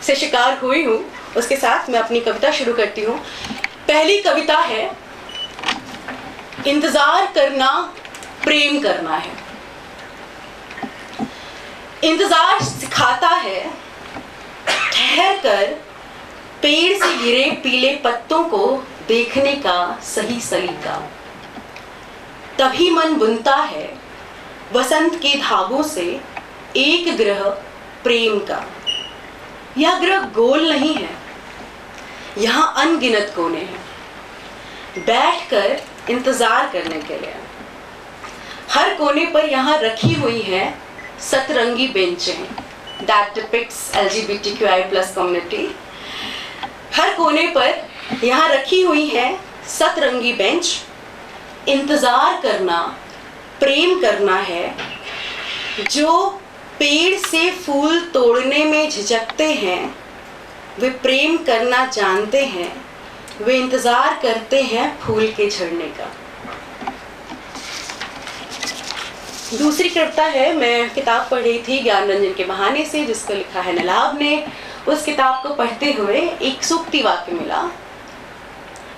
से शिकार हुई हूँ। उसके साथ मैं अपनी कविता शुरू करती हूँ। पहली कविता है, इंतजार करना प्रेम करना है। इंतजार सिखाता है ठहर कर पेड़ से गिरे पीले पत्तों को देखने का सही सलीका। तभी मन बुनता है वसंत के धागों से एक ग्रह प्रेम का। यह ग्रह गोल नहीं है, यहाँ अनगिनत कोने हैं बैठकर इंतजार करने के लिए। हर कोने पर यहाँ रखी हुई हैं सतरंगी बेंचें that depicts LGBTQI+ कम्युनिटी। हर कोने पर यहाँ रखी हुई है सतरंगी बेंच। इंतजार करना प्रेम करना है। जो पेड़ से फूल तोड़ने में झिझकते हैं वे प्रेम करना जानते हैं, वे इंतजार करते हैं फूल के झड़ने का। दूसरी कविता है, मैं किताब पढ़ रही थी ज्ञान रंजन के बहाने से, जिसको लिखा है नलाब ने। उस किताब को पढ़ते हुए एक सूक्ति वाक्य मिला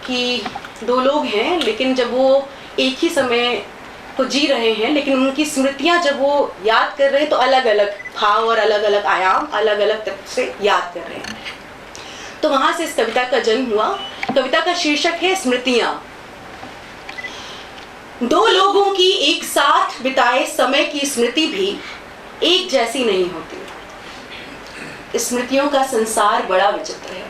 कि दो लोग हैं लेकिन जब वो एक ही समय को जी रहे हैं, लेकिन उनकी स्मृतियां जब वो याद कर रहे हैं तो अलग अलग भाव और अलग अलग आयाम, अलग अलग तत्व से याद कर रहे हैं। तो वहां से इस कविता का जन्म हुआ। कविता का शीर्षक है स्मृतियां। दो लोगों की एक साथ बिताए समय की स्मृति भी एक जैसी नहीं होती। स्मृतियों का संसार बड़ा विचित्र है।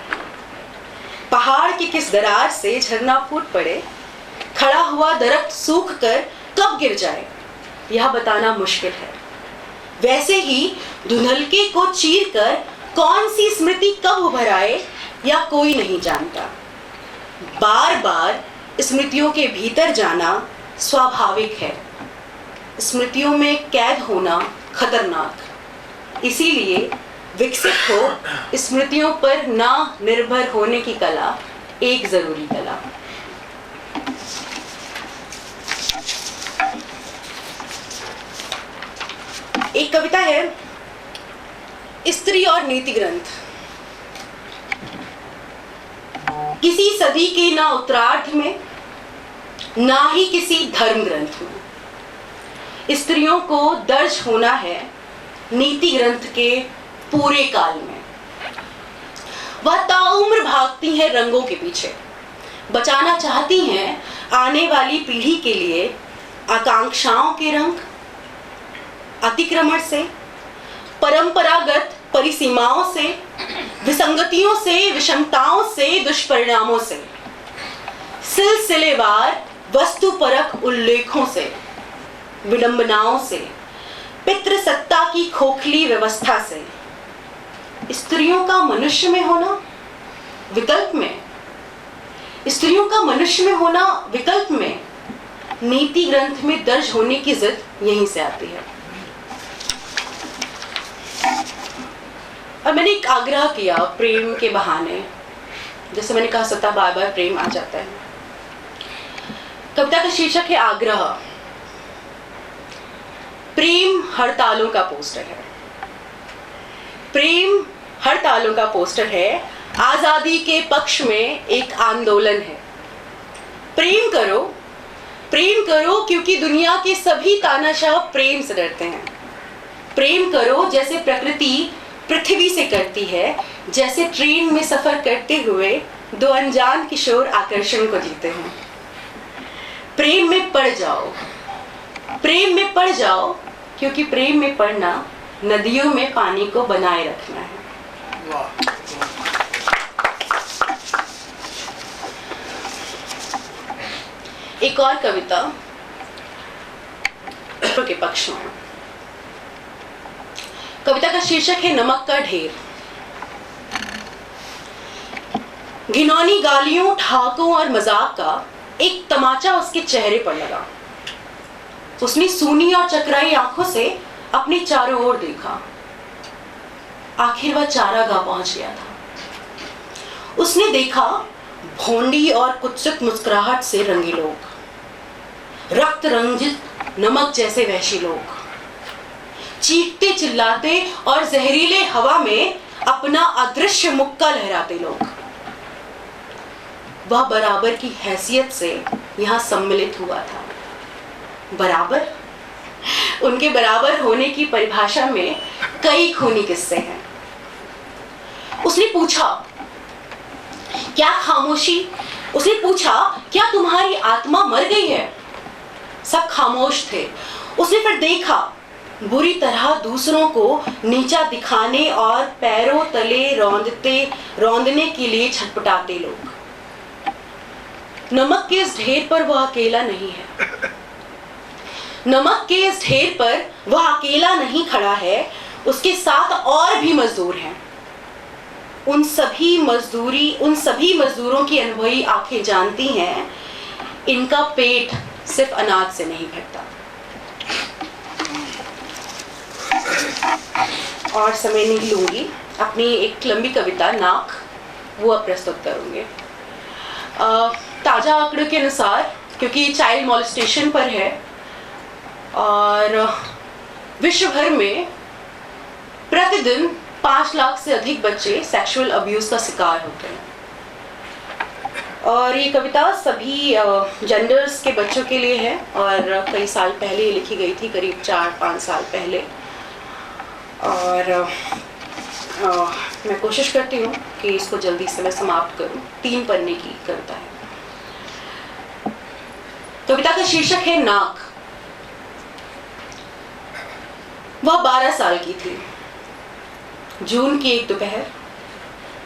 पहाड़ की किस दरार से झरना फूट पड़े, खड़ा हुआ दरख्त सूख कर कब गिर जाए, यह बताना मुश्किल है। वैसे ही धुंधलके को चीरकर कौन सी स्मृति कब उभर आए या कोई नहीं जानता। बार बार स्मृतियों के भीतर जाना स्वाभाविक है। स्मृतियों में कैद होना खतरनाक। इसीलिए विकसित हो स्मृतियों पर ना निर्भर होने की कला एक जरूरी कला। एक कविता है स्त्री और नीति ग्रंथ। किसी सदी के ना उत्तरार्ध में, ना ही किसी धर्म ग्रंथ में स्त्रियों को दर्ज होना है नीति ग्रंथ के पूरे काल में। वह ताउम्र भागती हैं रंगों के पीछे, बचाना चाहती हैं आने वाली पीढ़ी के लिए आकांक्षाओं के रंग, अतिक्रमण से, परंपरागत परिसीमाओं से, विसंगतियों से, विषमताओं से, दुष्परिणामों से, सिलसिलेवार वस्तुपरक उल्लेखों से, विडंबनाओं से, पितृसत्ता की खोखली व्यवस्था से। स्त्रियों का मनुष्य में होना विकल्प में, स्त्रियों का मनुष्य में होना विकल्प में नीति ग्रंथ में दर्ज होने की जिद यहीं से आती है। और मैंने एक आग्रह किया प्रेम के बहाने, जैसे मैंने कहा सता बार बार प्रेम आ जाता है। कविता का शीर्षक है आग्रह। प्रेम हड़तालों का पोस्टर है। प्रेम हड़तालों का पोस्टर है। आजादी के पक्ष में एक आंदोलन है। प्रेम करो, प्रेम करो, क्योंकि दुनिया के सभी तानाशाह प्रेम से डरते हैं। प्रेम करो जैसे प्रकृति पृथ्वी से करती है, जैसे ट्रेन में सफर करते हुए दो अनजान किशोर आकर्षण को जीते हैं। प्रेम में पड़ जाओ, प्रेम में पड़ जाओ, क्योंकि प्रेम में पड़ना नदियों में पानी को बनाए रखना है। एक और कविता के पक्ष में। कविता का शीर्षक है नमक का ढेर। घिनौनी गालियों, ठहाकों और मजाक का एक तमाचा उसके चेहरे पर लगा। उसने सूनी और चकराई आंखों से अपने चारों ओर देखा। आखिर वह चारागाह पहुंच गया था। उसने देखा भोंडी और कुत्सित मुस्कुराहट से रंगे लोग, रक्त रंजित नमक जैसे वहशी लोग, चीखते चिल्लाते और जहरीले हवा में अपना अदृश्य मुक्का लहराते लोग। वह बराबर की हैसियत से यहां सम्मिलित हुआ था। बराबर, उनके बराबर होने की परिभाषा में कई खूनी किस्से हैं। उसने पूछा क्या खामोशी, उसने पूछा क्या तुम्हारी आत्मा मर गई है? सब खामोश थे। उसने फिर देखा बुरी तरह दूसरों को नीचा दिखाने और पैरों तले रौंदने के लिए छटपटाते लोग। नमक के इस ढेर पर वह अकेला नहीं है। नमक के इस ढेर पर वह अकेला नहीं खड़ा है, उसके साथ और भी मजदूर हैं। उन सभी मजदूरों की अनुभवी आंखें जानती हैं, इनका पेट सिर्फ अनाज से नहीं भरता। और समय नहीं लूंगी, अपनी एक लंबी कविता नाक वो अब प्रस्तुत करूंगी। ताजा आंकड़ों के अनुसार, क्योंकि चाइल्ड मॉलेस्टेशन पर है और विश्व भर में प्रतिदिन 5 लाख से अधिक बच्चे सेक्सुअल अब्यूज का शिकार होते हैं। और ये कविता सभी जेंडर्स के बच्चों के लिए है और कई साल पहले ये लिखी गई थी, करीब 4-5 साल पहले। और मैं कोशिश करती हूँ कि इसको जल्दी से मैं समाप्त करूँ। 3 पन्ने की कविता है। कविता का शीर्षक है नाक। वह 12 साल की थी। जून की एक दोपहर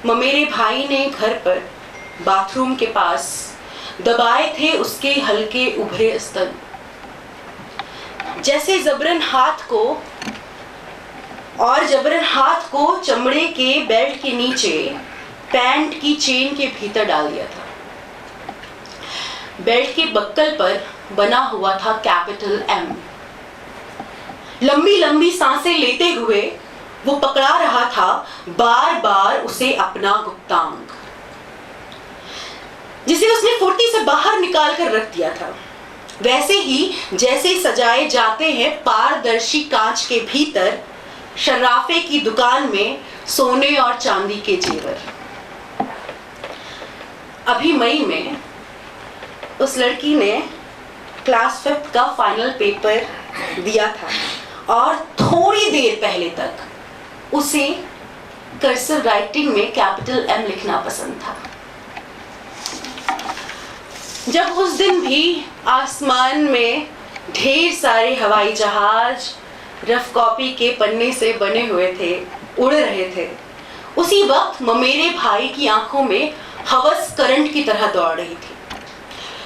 ममेरे भाई ने घर पर बाथरूम के पास दबाए थे उसके हल्के उभरे स्तन। जैसे जबरन हाथ को और जबरन हाथ को चमड़े के बेल्ट के नीचे पैंट की चेन के भीतर डाल दिया था। बेल्ट के बक्कल पर बना हुआ था कैपिटल M। लंबी लंबी सांसें लेते हुए वो पकड़ा रहा था बार बार उसे अपना गुप्तांग, जिसे उसने फुर्ती से बाहर निकाल कर रख दिया था, वैसे ही जैसे सजाए जाते हैं पारदर्शी कांच के भीतर शर्राफे की दुकान में सोने और चांदी के जेवर। अभी मई में उस लड़की ने क्लास 5 का फाइनल पेपर दिया था और थोड़ी देर पहले तक उसे कर्सिव राइटिंग में कैपिटल M लिखना पसंद था। जब उस दिन भी आसमान में ढेर सारे हवाई जहाज रफ कॉपी के पन्ने से बने हुए थे, उड़ रहे थे, उसी वक्त ममेरे भाई की आंखों में हवस करंट की तरह दौड़ रही थी।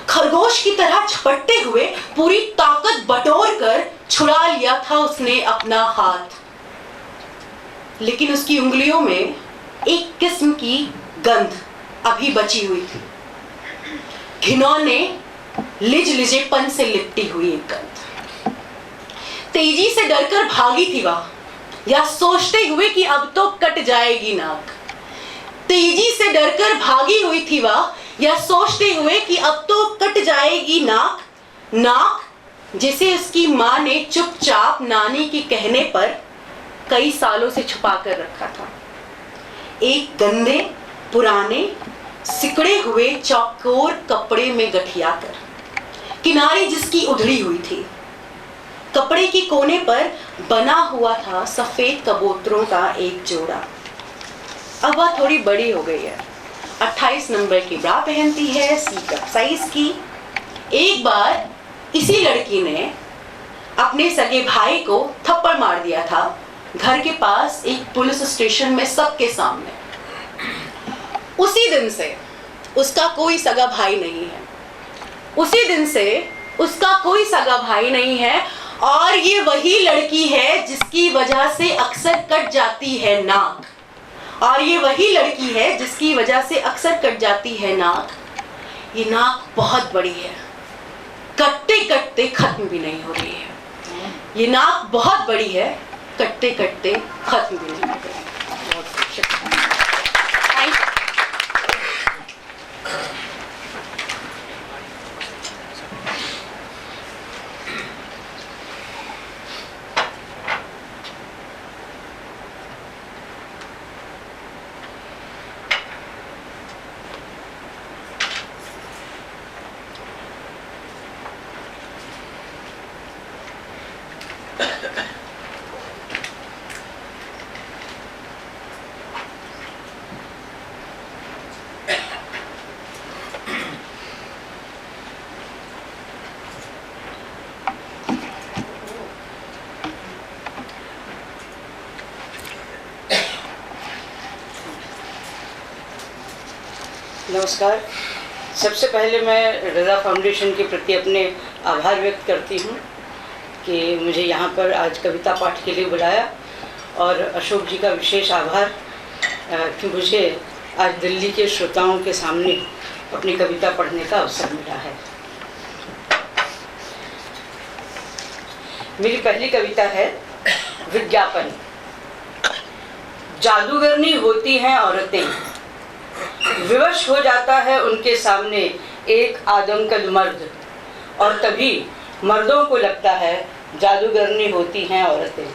खरगोश की तरह झपटते हुए पूरी ताकत बटोर कर छुड़ा लिया था उसने अपना हाथ, लेकिन उसकी उंगलियों में एक किस्म की गंध अभी बची हुई थी, घिनौने लिजलिजेपन से लिपटी हुई एक गंध। तेजी से डरकर भागी थी वह, या सोचते हुए कि अब तो कट जाएगी नाक। तेजी से डरकर भागी हुई थी वह, या सोचते हुए कि अब तो कट जाएगी नाक, नाक जिसे उसकी मां ने चुपचाप नानी के कहने पर कई सालों से छुपा कर रखा था। एक गंदे पुराने सिकड़े हुए चौकोर कपड़े में गठियाकर, किनारे जिसकी उधड़ी हुई थी। कपड़े के कोने पर बना हुआ था सफेद कबूतरों का एक जोड़ा। अब वह थोड़ी बड़ी हो गई है, 28 नंबर की ब्रा पहनती है, C-कप साइज की। एक बार इसी लड़की ने अपने सगे भाई को थप्पड़ मार दिया था घर के पास एक पुलिस स्टेशन में सबके सामने। उसी दिन से उसका कोई सगा भाई नहीं है, उसी दिन से उसका कोई सगा भाई नहीं है, और ये वही लड़की है जिसकी वजह से अक्सर कट जाती है नाक, और ये वही लड़की है जिसकी वजह से अक्सर कट जाती है नाक। ये नाक बहुत बड़ी है, कटते कटते खत्म भी नहीं हो रही है। ये नाक बहुत बड़ी है, कटते कटते खत्म भी नहीं हो रही है। बहुत शुक्रिया। नमस्कार। सबसे पहले मैं रज़ा फाउंडेशन के प्रति अपने आभार व्यक्त करती हूँ कि मुझे यहाँ पर आज कविता पाठ के लिए बुलाया, और अशोक जी का विशेष आभार कि मुझे आज दिल्ली के श्रोताओं के सामने अपनी कविता पढ़ने का अवसर मिला है। मेरी पहली कविता है विज्ञापन। जादूगरनी होती हैं औरतें, विवश हो जाता है उनके सामने एक आदमकद मर्द, और तभी मर्दों को लगता है जादूगरनी होती हैं औरतें।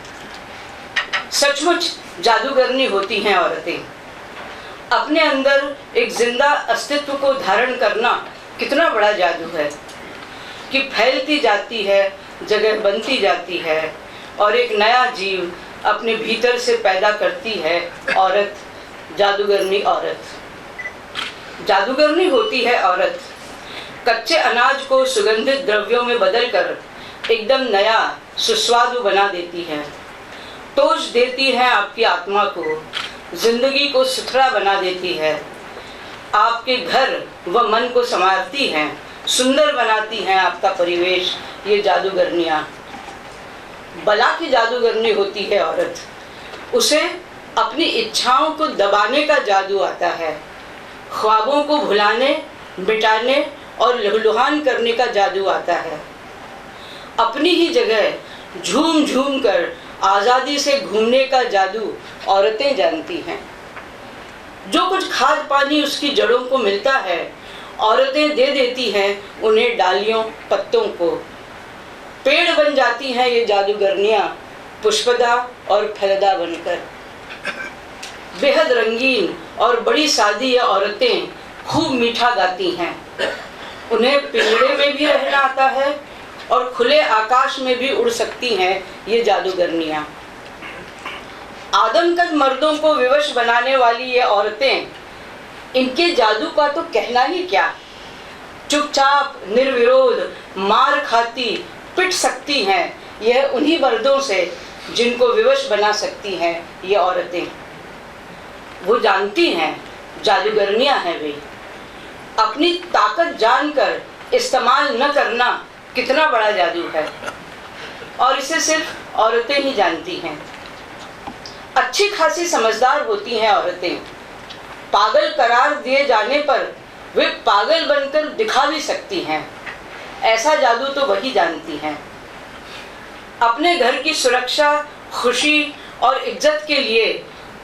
सचमुच जादूगरनी होती हैं औरतें। अपने अंदर एक जिंदा अस्तित्व को धारण करना कितना बड़ा जादू है कि फैलती जाती है, जगह बनती जाती है, और एक नया जीव अपने भीतर से पैदा करती है औरत, जादूगरनी औरत। जादूगरनी होती है औरत। कच्चे अनाज को सुगंधित द्रव्यों में बदलकर एकदम नया सुस्वादु बना देती है, तोष देती है आपकी आत्मा को, जिंदगी को सुथरा बना देती है, आपके घर व मन को संवारती हैं, सुंदर बनाती हैं आपका परिवेश। ये जादूगरनियाँ बला की जादूगरनी होती है औरत। उसे अपनी इच्छाओं को दबाने का जादू आता है, ख्वाबों को भुलाने, मिटाने और लहूलुहान करने का जादू आता है। अपनी ही जगह झूम झूम कर आज़ादी से घूमने का जादू औरतें जानती हैं। जो कुछ खाद पानी उसकी जड़ों को मिलता है, औरतें दे देती हैं उन्हें डालियों पत्तों को। पेड़ बन जाती हैं ये जादूगरनियाँ, पुष्पदा और फलदा बनकर। बेहद रंगीन और बड़ी सादी ये औरतें खूब मीठा गाती हैं। उन्हें पिंजड़े में भी रहना आता है और खुले आकाश में भी उड़ सकती हैं ये जादूगरनियाँ। आदमकद मर्दों को विवश बनाने वाली ये औरतें, इनके जादू का तो कहना ही क्या। चुपचाप निर्विरोध मार खाती पिट सकती हैं यह उन्हीं मर्दों से जिनको विवश बना सकती हैं ये औरतें। वो जानती हैं जादूगरनियाँ हैं वे। अपनी ताकत जानकर इस्तेमाल न करना कितना बड़ा जादू है, और इसे सिर्फ औरतें ही जानती हैं। अच्छी खासी समझदार होती हैं औरतें। पागल करार दिए जाने पर वे पागल बनकर दिखा भी सकती हैं। ऐसा जादू तो वही जानती हैं। अपने घर की सुरक्षा, खुशी और इज्जत के लिए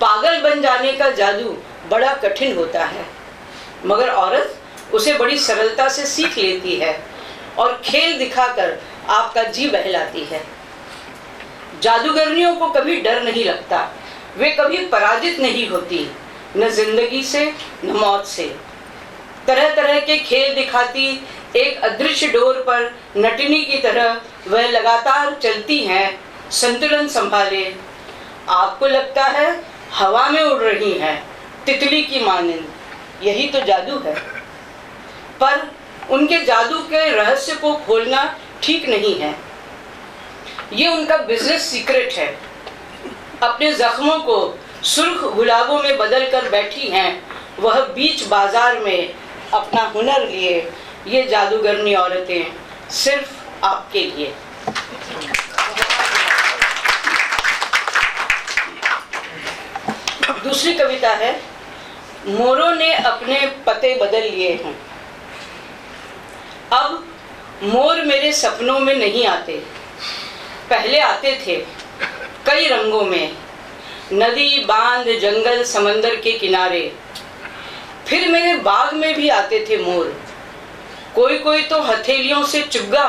पागल बन जाने का जादू बड़ा कठिन होता है, मगर औरत उसे बड़ी सरलता से सीख लेती है और खेल दिखाकर आपका जी बहलाती है। जादूगरनियों को कभी डर नहीं लगता, वे कभी पराजित नहीं होती, न जिंदगी से न मौत से। तरह तरह के खेल दिखाती एक अदृश्य डोर पर नटनी की तरह वह लगातार चलती हैं, संतुलन संभाले। आपको लगता है हवा में उड़ रही हैं, तितली की मानिंद, यही तो जादू है। पर उनके जादू के रहस्य को खोलना ठीक नहीं है, ये उनका बिजनेस सीक्रेट है। अपने जख्मों को सुर्ख गुलाबों में बदल कर बैठी हैं वह बीच बाजार में अपना हुनर लिए ये जादूगरनी औरतें, सिर्फ आपके लिए। दूसरी कविता है, मोरों ने अपने पते बदल लिए हैं। अब मोर मेरे सपनों में नहीं आते, पहले आते थे कई रंगों में, नदी, बांध, जंगल, समंदर के किनारे। फिर मेरे बाग में भी आते थे मोर, कोई कोई तो हथेलियों से चुग्गा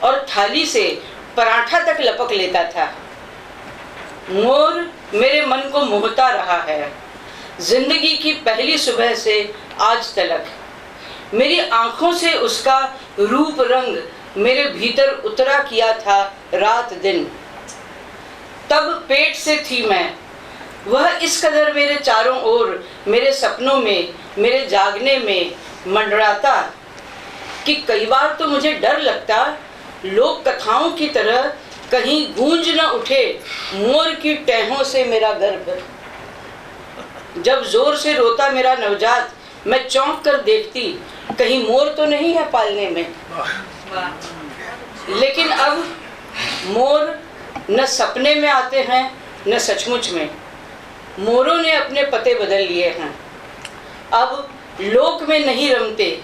और थाली से पराठा तक लपक लेता था। मोर मेरे मन को मोहता रहा है जिंदगी की पहली सुबह से आज तलक। मेरी आंखों से उसका रूप रंग मेरे भीतर उतरा किया था रात दिन। तब पेट से थी मैं, वह इस कदर मेरे चारों ओर, मेरे सपनों में, मेरे जागने में मंडराता कि कई बार तो मुझे डर लगता लोक कथाओं की तरह कहीं गूंज न उठे मोर की टहों से मेरा गर्भ। जब जोर से रोता मेरा नवजात, मैं चौंक कर देखती कहीं मोर तो नहीं है पालने में। लेकिन अब मोर न सपने में आते हैं न सचमुच में। मोरों ने अपने पते बदल लिए हैं। अब लोक में नहीं रमते,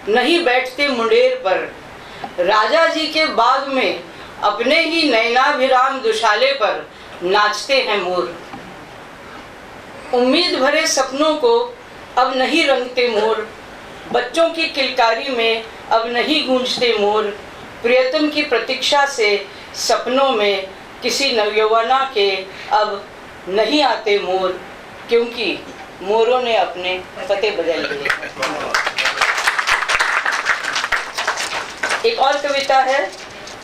नहीं बैठते मुंडेर पर। राजा जी के बाग में अपने ही नैनाभिराम दुशाले पर नाचते हैं मोर। उम्मीद भरे सपनों को अब नहीं रंगते मोर, बच्चों की किलकारी में अब नहीं गूंजते मोर। प्रियतम की प्रतीक्षा से सपनों में किसी नवयौवना के अब नहीं आते मोर, क्योंकि मोरों ने अपने पते बदल लिए। एक और कविता है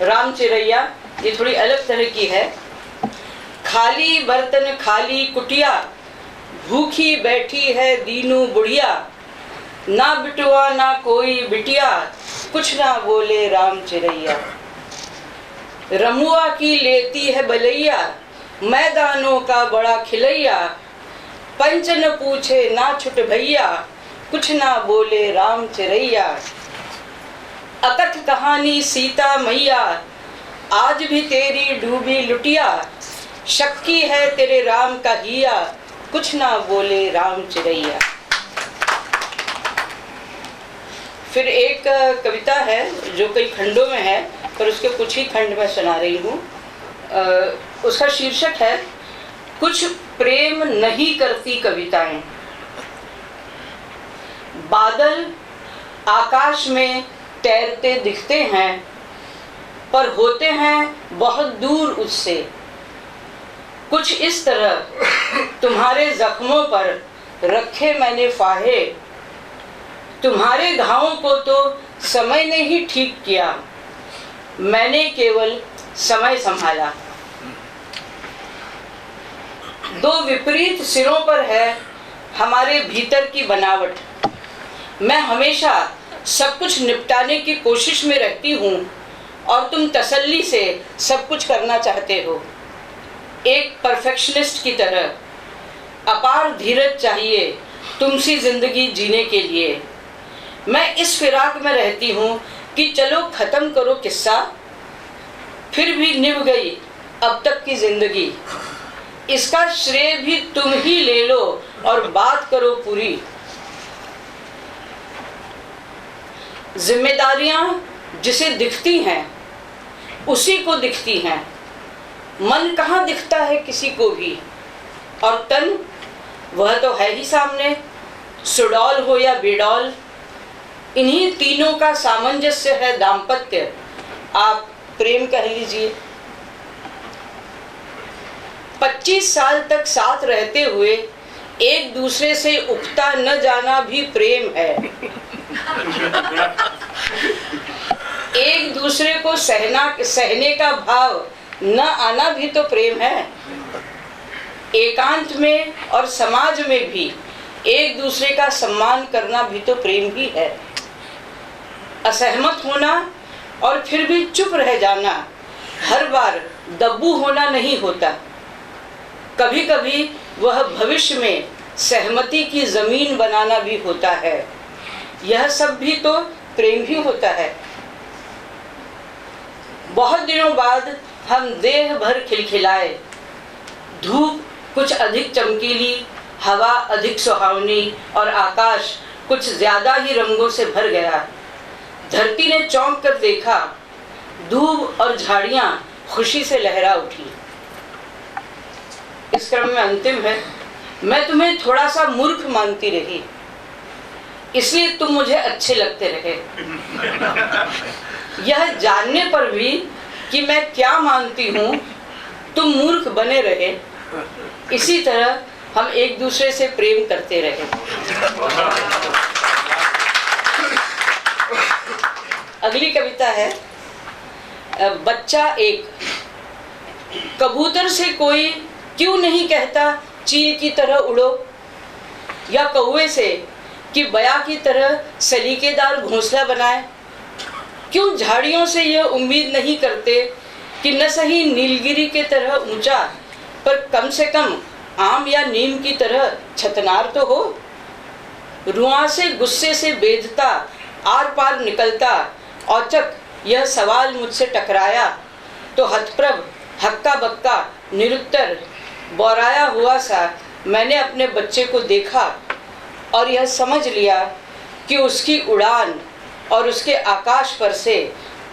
राम चिरैया, ये थोड़ी अलग तरह की है। खाली बर्तन खाली कुटिया, भूखी बैठी है दीनू बुढ़िया। ना बिटुआ ना कोई बिटिया, कुछ ना बोले राम चिरैया। रमुआ की लेती है बलैया, मैदानों का बड़ा खिलैया। पंच न पूछे ना छुट भैया, कुछ ना बोले राम चिरैया। अकथ कहानी सीता मैया, आज भी तेरी डूबी लुटिया। शक्की है तेरे राम का हिया, कुछ ना बोले राम चिरैया। फिर एक कविता है जो कई खंडों में है, पर उसके कुछ ही खंड में सुना रही हूँ। उसका शीर्षक है कुछ प्रेम नहीं करती कविताएं। बादल आकाश में तैरते दिखते हैं, पर होते हैं बहुत दूर उससे। कुछ इस तरह तुम्हारे जख्मों पर रखे मैंने फाहे, तुम्हारे घावों को तो समय ने ही ठीक किया, मैंने केवल समय संभाला। दो विपरीत सिरों पर है हमारे भीतर की बनावट। मैं हमेशा सब कुछ निपटाने की कोशिश में रहती हूँ और तुम तसल्ली से सब कुछ करना चाहते हो। एक परफेक्शनिस्ट की तरह अपार धीरज चाहिए तुमसी जिंदगी जीने के लिए। मैं इस फिराक में रहती हूँ कि चलो ख़त्म करो किस्सा, फिर भी निभ गई अब तक की जिंदगी। इसका श्रेय भी तुम ही ले लो और बात करो पूरी। जिम्मेदारियां जिसे दिखती हैं उसी को दिखती हैं, मन कहाँ दिखता है किसी को भी। और तन वह तो है ही सामने, सुडौल हो या बेडौल, इन्हीं तीनों का सामंजस्य है दाम्पत्य, आप प्रेम कह लीजिए। 25 साल तक साथ रहते हुए एक दूसरे से उगता न जाना भी प्रेम है। एक दूसरे को सहने का भाव न आना भी तो प्रेम है। एकांत में और समाज में भी एक दूसरे का सम्मान करना भी तो प्रेम ही है। असहमत होना और फिर भी चुप रह जाना हर बार दब्बू होना नहीं होता। कभी कभी वह भविष्य में सहमति की जमीन बनाना भी होता है। यह सब भी तो प्रेम ही होता है। बहुत दिनों बाद हम देह भर खिलखिलाए। धूप कुछ अधिक चमकीली, हवा अधिक सुहावनी और आकाश कुछ ज्यादा ही रंगों से भर गया। धरती ने चौंक कर देखा, धूप और झाड़ियां खुशी से लहरा उठी। इस क्रम में अंतिम है, मैं तुम्हें थोड़ा सा मूर्ख मानती रही, इसलिए तुम मुझे अच्छे लगते रहे। यह जानने पर भी कि मैं क्या मानती हूँ तुम मूर्ख बने रहे। इसी तरह हम एक दूसरे से प्रेम करते रहे। अगली कविता है बच्चा एक। कबूतर से कोई क्यों नहीं कहता चील की तरह उड़ो, या कौवे से कि बया की तरह सलीकेदार घोंसला बनाए। क्यों झाड़ियों से यह उम्मीद नहीं करते कि न सही नीलगिरी के तरह ऊंचा, पर कम से कम आम या नीम की तरह छतनार तो हो। रुआं से गुस्से से बेधता आर पार निकलता औचक यह सवाल मुझसे टकराया, तो हतप्रभ हक्का बक्का निरुत्तर बौराया हुआ सा मैंने अपने बच्चे को देखा और यह समझ लिया कि उसकी उड़ान और उसके आकाश पर से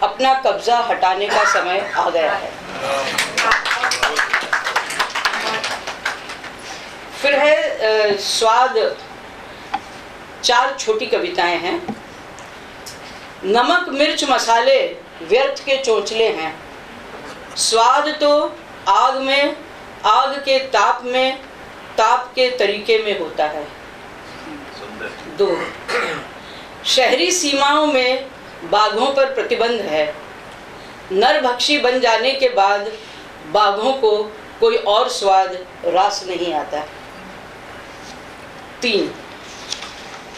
अपना कब्जा हटाने का समय आ गया है। फिर है स्वाद। 4 छोटी कविताएं हैं। नमक मिर्च मसाले व्यर्थ के चोंचले हैं, स्वाद तो आग में, आग के ताप में, ताप के तरीके में होता है। 2 शहरी सीमाओं में बाघों पर प्रतिबंध है। नरभक्षी बन जाने के बाद बाघों को कोई और स्वाद रास नहीं आता। 3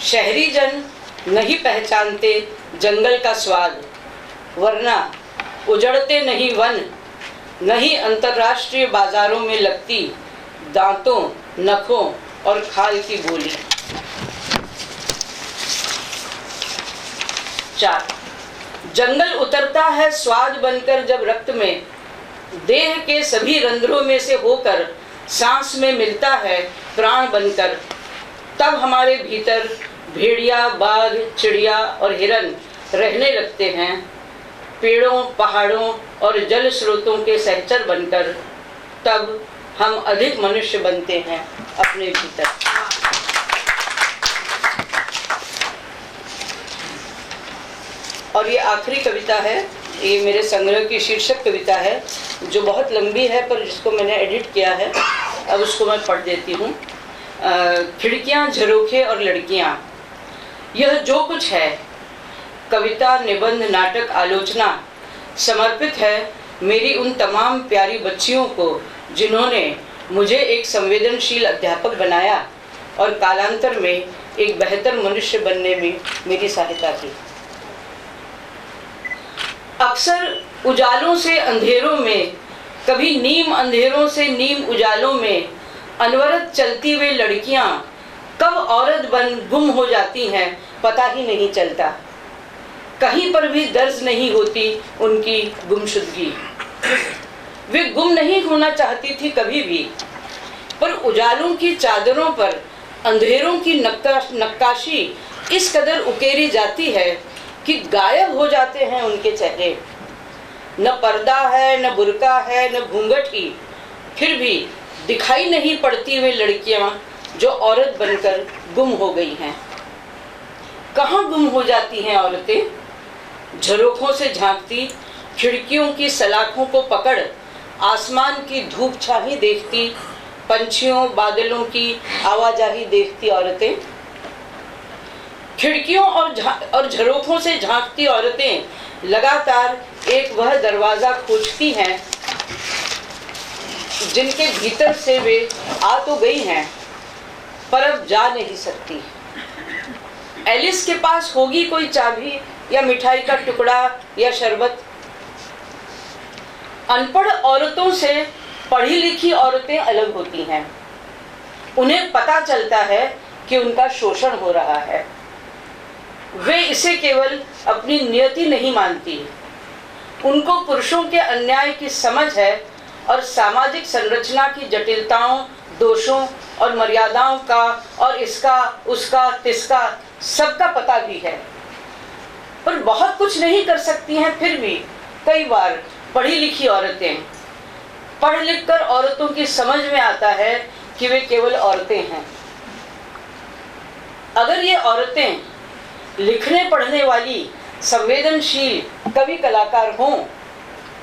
शहरी जन नहीं पहचानते जंगल का स्वाद, वरना उजड़ते नहीं वन, नहीं अंतर्राष्ट्रीय बाजारों में लगती दांतों, नखों और खाल की बोली। 4 जंगल उतरता है स्वाद बनकर जब रक्त में, देह के सभी रंध्रों में से होकर सांस में मिलता है प्राण बनकर, तब हमारे भीतर भेड़िया, बाघ, चिड़िया और हिरन रहने लगते हैं, पेड़ों, पहाड़ों और जल स्रोतों के सहचर बनकर। तब हम अधिक मनुष्य बनते हैं अपने भीतर। और ये आखिरी कविता है, ये मेरे संग्रह की शीर्षक कविता है जो बहुत लंबी है पर जिसको मैंने एडिट किया है। अब उसको मैं पढ़ देती हूँ। खिड़कियाँ, झरोखे और लड़कियाँ, यह जो कुछ है कविता, निबंध, नाटक, आलोचना समर्पित है मेरी उन तमाम प्यारी बच्चियों को जिन्होंने मुझे एक संवेदनशील अध्यापक बनाया और कालांतर में एक बेहतर मनुष्य बनने में मेरी सहायता की। अक्सर उजालों से अंधेरों में, कभी नीम अंधेरों से नीम उजालों में अनवरत चलती हुई लड़कियां कब औरत बन गुम हो जाती हैं पता ही नहीं चलता। कहीं पर भी दर्ज नहीं होती उनकी गुमशुदगी। वे गुम नहीं होना चाहती थी कभी भी, पर उजालों की चादरों पर अंधेरों की नक्काशी इस कदर उकेरी जाती है कि गायब हो जाते हैं उनके चेहरे। न पर्दा है, न बुर्का है, न घूंघट ही, फिर भी दिखाई नहीं पड़ती वे लड़कियां जो औरत बनकर गुम हो गई हैं। कहाँ गुम हो जाती हैं औरतें? झरोखों से झांकती, खिड़कियों की सलाखों को पकड़ आसमान की धूप छाही देखती, पंछियों, बादलों की आवाजाही देखती औरतें। खिड़कियों और झरोखों से झांकती औरतें लगातार एक वह दरवाजा खोजती हैं जिनके भीतर से वे आ तो गई हैं पर अब जा नहीं सकती। एलिस के पास होगी कोई चाबी या मिठाई का टुकड़ा या शरबत। अनपढ़ औरतों से पढ़ी लिखी औरतें अलग होती हैं। उन्हें पता चलता है कि उनका शोषण हो रहा है। वे इसे केवल अपनी नियति नहीं मानती, उनको पुरुषों के अन्याय की समझ है और सामाजिक संरचना की जटिलताओं, दोषों और मर्यादाओं का और इसका, उसका, तिसका सबका पता भी है, पर बहुत कुछ नहीं कर सकती हैं। फिर भी कई बार पढ़ी लिखी औरतें, पढ़ लिख कर औरतों की समझ में आता है कि वे केवल औरतें हैं। अगर ये औरतें लिखने पढ़ने वाली संवेदनशील कवि कलाकार हों,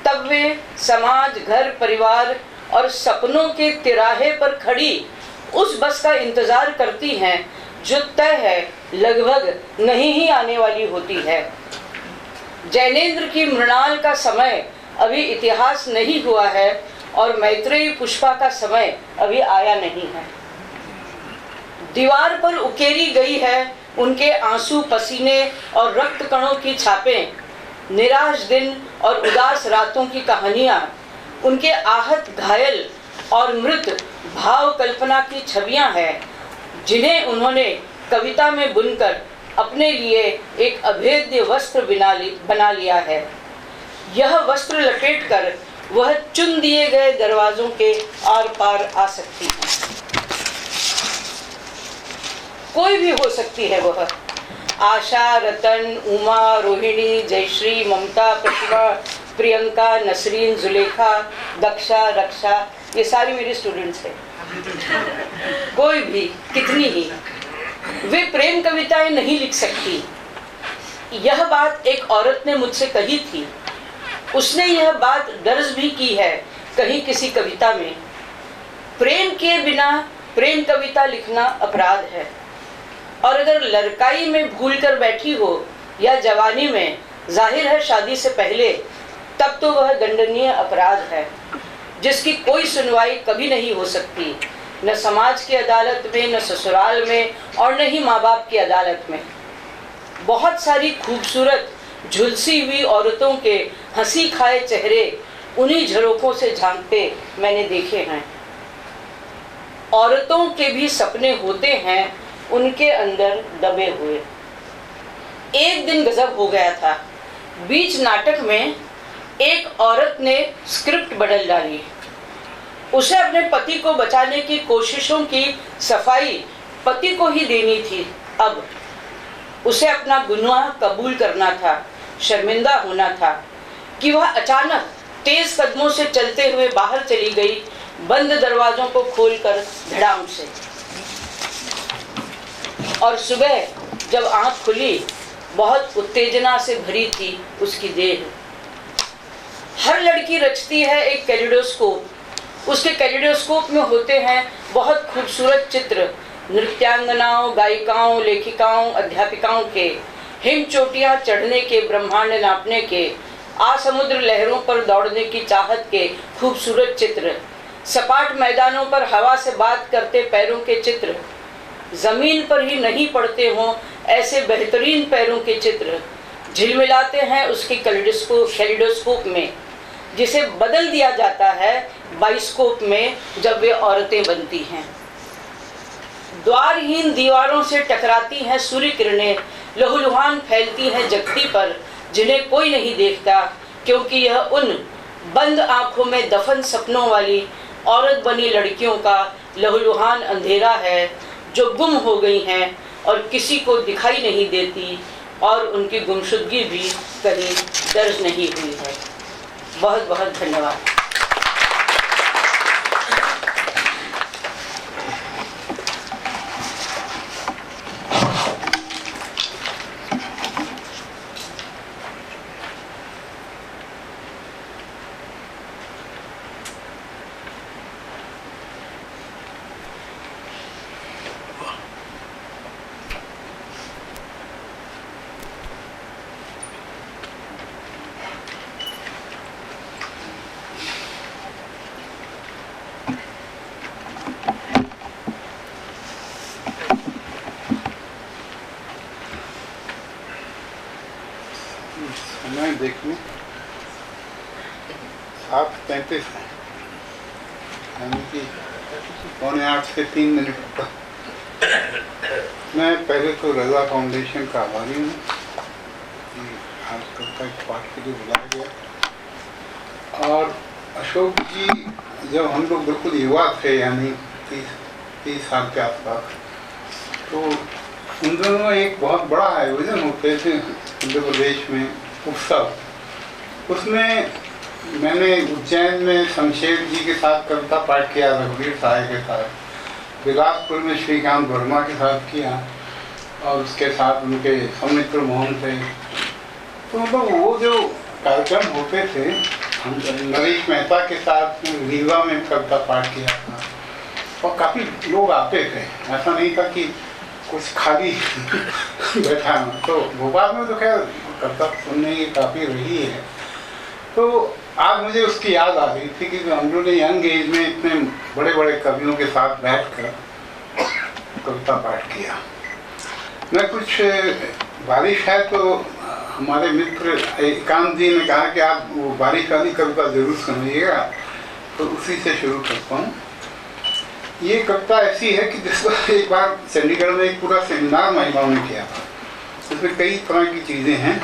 तब वे समाज, घर, परिवार और सपनों के तिराहे पर खड़ी उस बस का इंतजार करती हैं जो तय है, लगभग नहीं ही आने वाली होती है। जैनेन्द्र की मृणाल का समय अभी इतिहास नहीं हुआ है और मैत्रेयी पुष्पा का समय अभी आया नहीं है। दीवार पर उकेरी गई है उनके आंसू, पसीने और रक्त कणों की छापें, निराश दिन और उदास रातों की कहानियाँ, उनके आहत, घायल और मृत भाव कल्पना की छवियाँ हैं जिन्हें उन्होंने कविता में बुनकर अपने लिए एक अभेद्य वस्त्र बना लिया है। यह वस्त्र लपेटकर वह चुन दिए गए दरवाजों के आर पार आ सकती है। कोई भी हो सकती है वह। आशा, रतन, उमा, रोहिणी, जयश्री, ममता, प्रतिभा, प्रियंका, नसरीन, जुलेखा, दक्षा, रक्षा, ये सारी मेरी स्टूडेंट्स हैं। कोई भी, कितनी ही, वे प्रेम कविताएं नहीं लिख सकती। यह बात एक औरत ने मुझसे कही थी। उसने यह बात दर्ज भी की है कहीं किसी कविता में। प्रेम के बिना प्रेम कविता लिखना अपराध है, और अगर लड़काई में भूल कर बैठी हो या जवानी में, जाहिर है शादी से पहले, तब तो वह दंडनीय अपराध है जिसकी कोई सुनवाई कभी नहीं हो सकती, न समाज की अदालत में, न ससुराल में, और न ही माँ बाप की अदालत में। बहुत सारी खूबसूरत झुलसी हुई औरतों के हंसी खाए चेहरे उन्हीं झरोखों से झांकते मैंने देखे हैं। औरतों के भी सपने होते हैं उनके अंदर दबे हुए। एक दिन गजब हो गया था। बीच नाटक में एक औरत ने स्क्रिप्ट बदल डाली। उसे अपने पति को बचाने की कोशिशों की सफाई पति को ही देनी थी। अब उसे अपना गुनाह कबूल करना था, शर्मिंदा होना था कि वह अचानक तेज कदमों से चलते हुए बाहर चली गई, बंद दरवाजों को खोलकर धड़ाम से। और सुबह जब आंख खुली, बहुत उत्तेजना से भरी थी उसकी देह। हर लड़की रचती है एक कैलिडोस्कोप। उसके कैलिडोस्कोप में होते हैं बहुत खूबसूरत चित्र, नृत्यांगनाओं, गायिकाओं, लेखिकाओं, अध्यापिकाओं के, हिम चोटियां चढ़ने के, ब्रह्मांड नापने के, आसमुद्र लहरों पर दौड़ने की चाहत के खूबसूरत चित्र, सपाट मैदानों पर हवा से बात करते पैरों के चित्र, जमीन पर ही नहीं पड़ते हों ऐसे बेहतरीन पैरों के चित्र झिलमिलाते हैं उसकी कैलिडोस्कोप में, जिसे बदल दिया जाता है बाइस्कोप में जब वे औरतें बनती हैं। द्वारहीन दीवारों से टकराती हैं सूर्य किरणें, लहूलुहान फैलती हैं जगती पर, जिन्हें कोई नहीं देखता, क्योंकि यह उन बंद आंखों में दफन सपनों वाली औरत बनी लड़कियों का लहूलुहान अंधेरा है, जो गुम हो गई हैं और किसी को दिखाई नहीं देती, और उनकी गुमशुदगी भी कहीं दर्ज नहीं हुई है। बहुत बहुत धन्यवाद। समय देखने 7:35 है, यानी कि 7:45 से 3 मिनट तक। मैं पहले तो रजा फाउंडेशन का आभारी हूँ कि आज कल इस पाठ के लिए बुलाया गया। और अशोक जी, जब हम लोग बिल्कुल युवा थे, यानी 30 साल के आसपास, तो उन दोनों एक बहुत बड़ा आयोजन होते थे मध्य प्रदेश में, उत्सव। उसमें मैंने उज्जैन में शमशेर जी के साथ कविता पाठ किया, रघुवीर साय के साथ, बिलासपुर में श्रीकांत वर्मा के साथ किया, और उसके साथ उनके सौमित्र मोहन थे। तो मतलब वो जो कार्यक्रम होते थे, हम नरेश मेहता के साथ रीवा में कविता पाठ किया था, और काफ़ी लोग आते थे। ऐसा नहीं था कि कुछ खाली बैठा। तो भोपाल में तो खैर कविता सुनने की काफ़ी रही है। तो आज मुझे उसकी याद आ रही थी कि हम लोग ने यंग एज में इतने बड़े बड़े कवियों के साथ बैठकर कविता पाठ किया। मैं कुछ, बारिश है तो हमारे मित्र एकांत जी ने कहा कि आप वो बारिश वाली कविता जरूर सुनिएगा, तो उसी से शुरू करता हूँ। ये कविता ऐसी है कि जिसको एक बार चंडीगढ़ में एक पूरा सेमिनार महिलाओं ने किया था। इसमें कई तरह की चीज़ें हैं।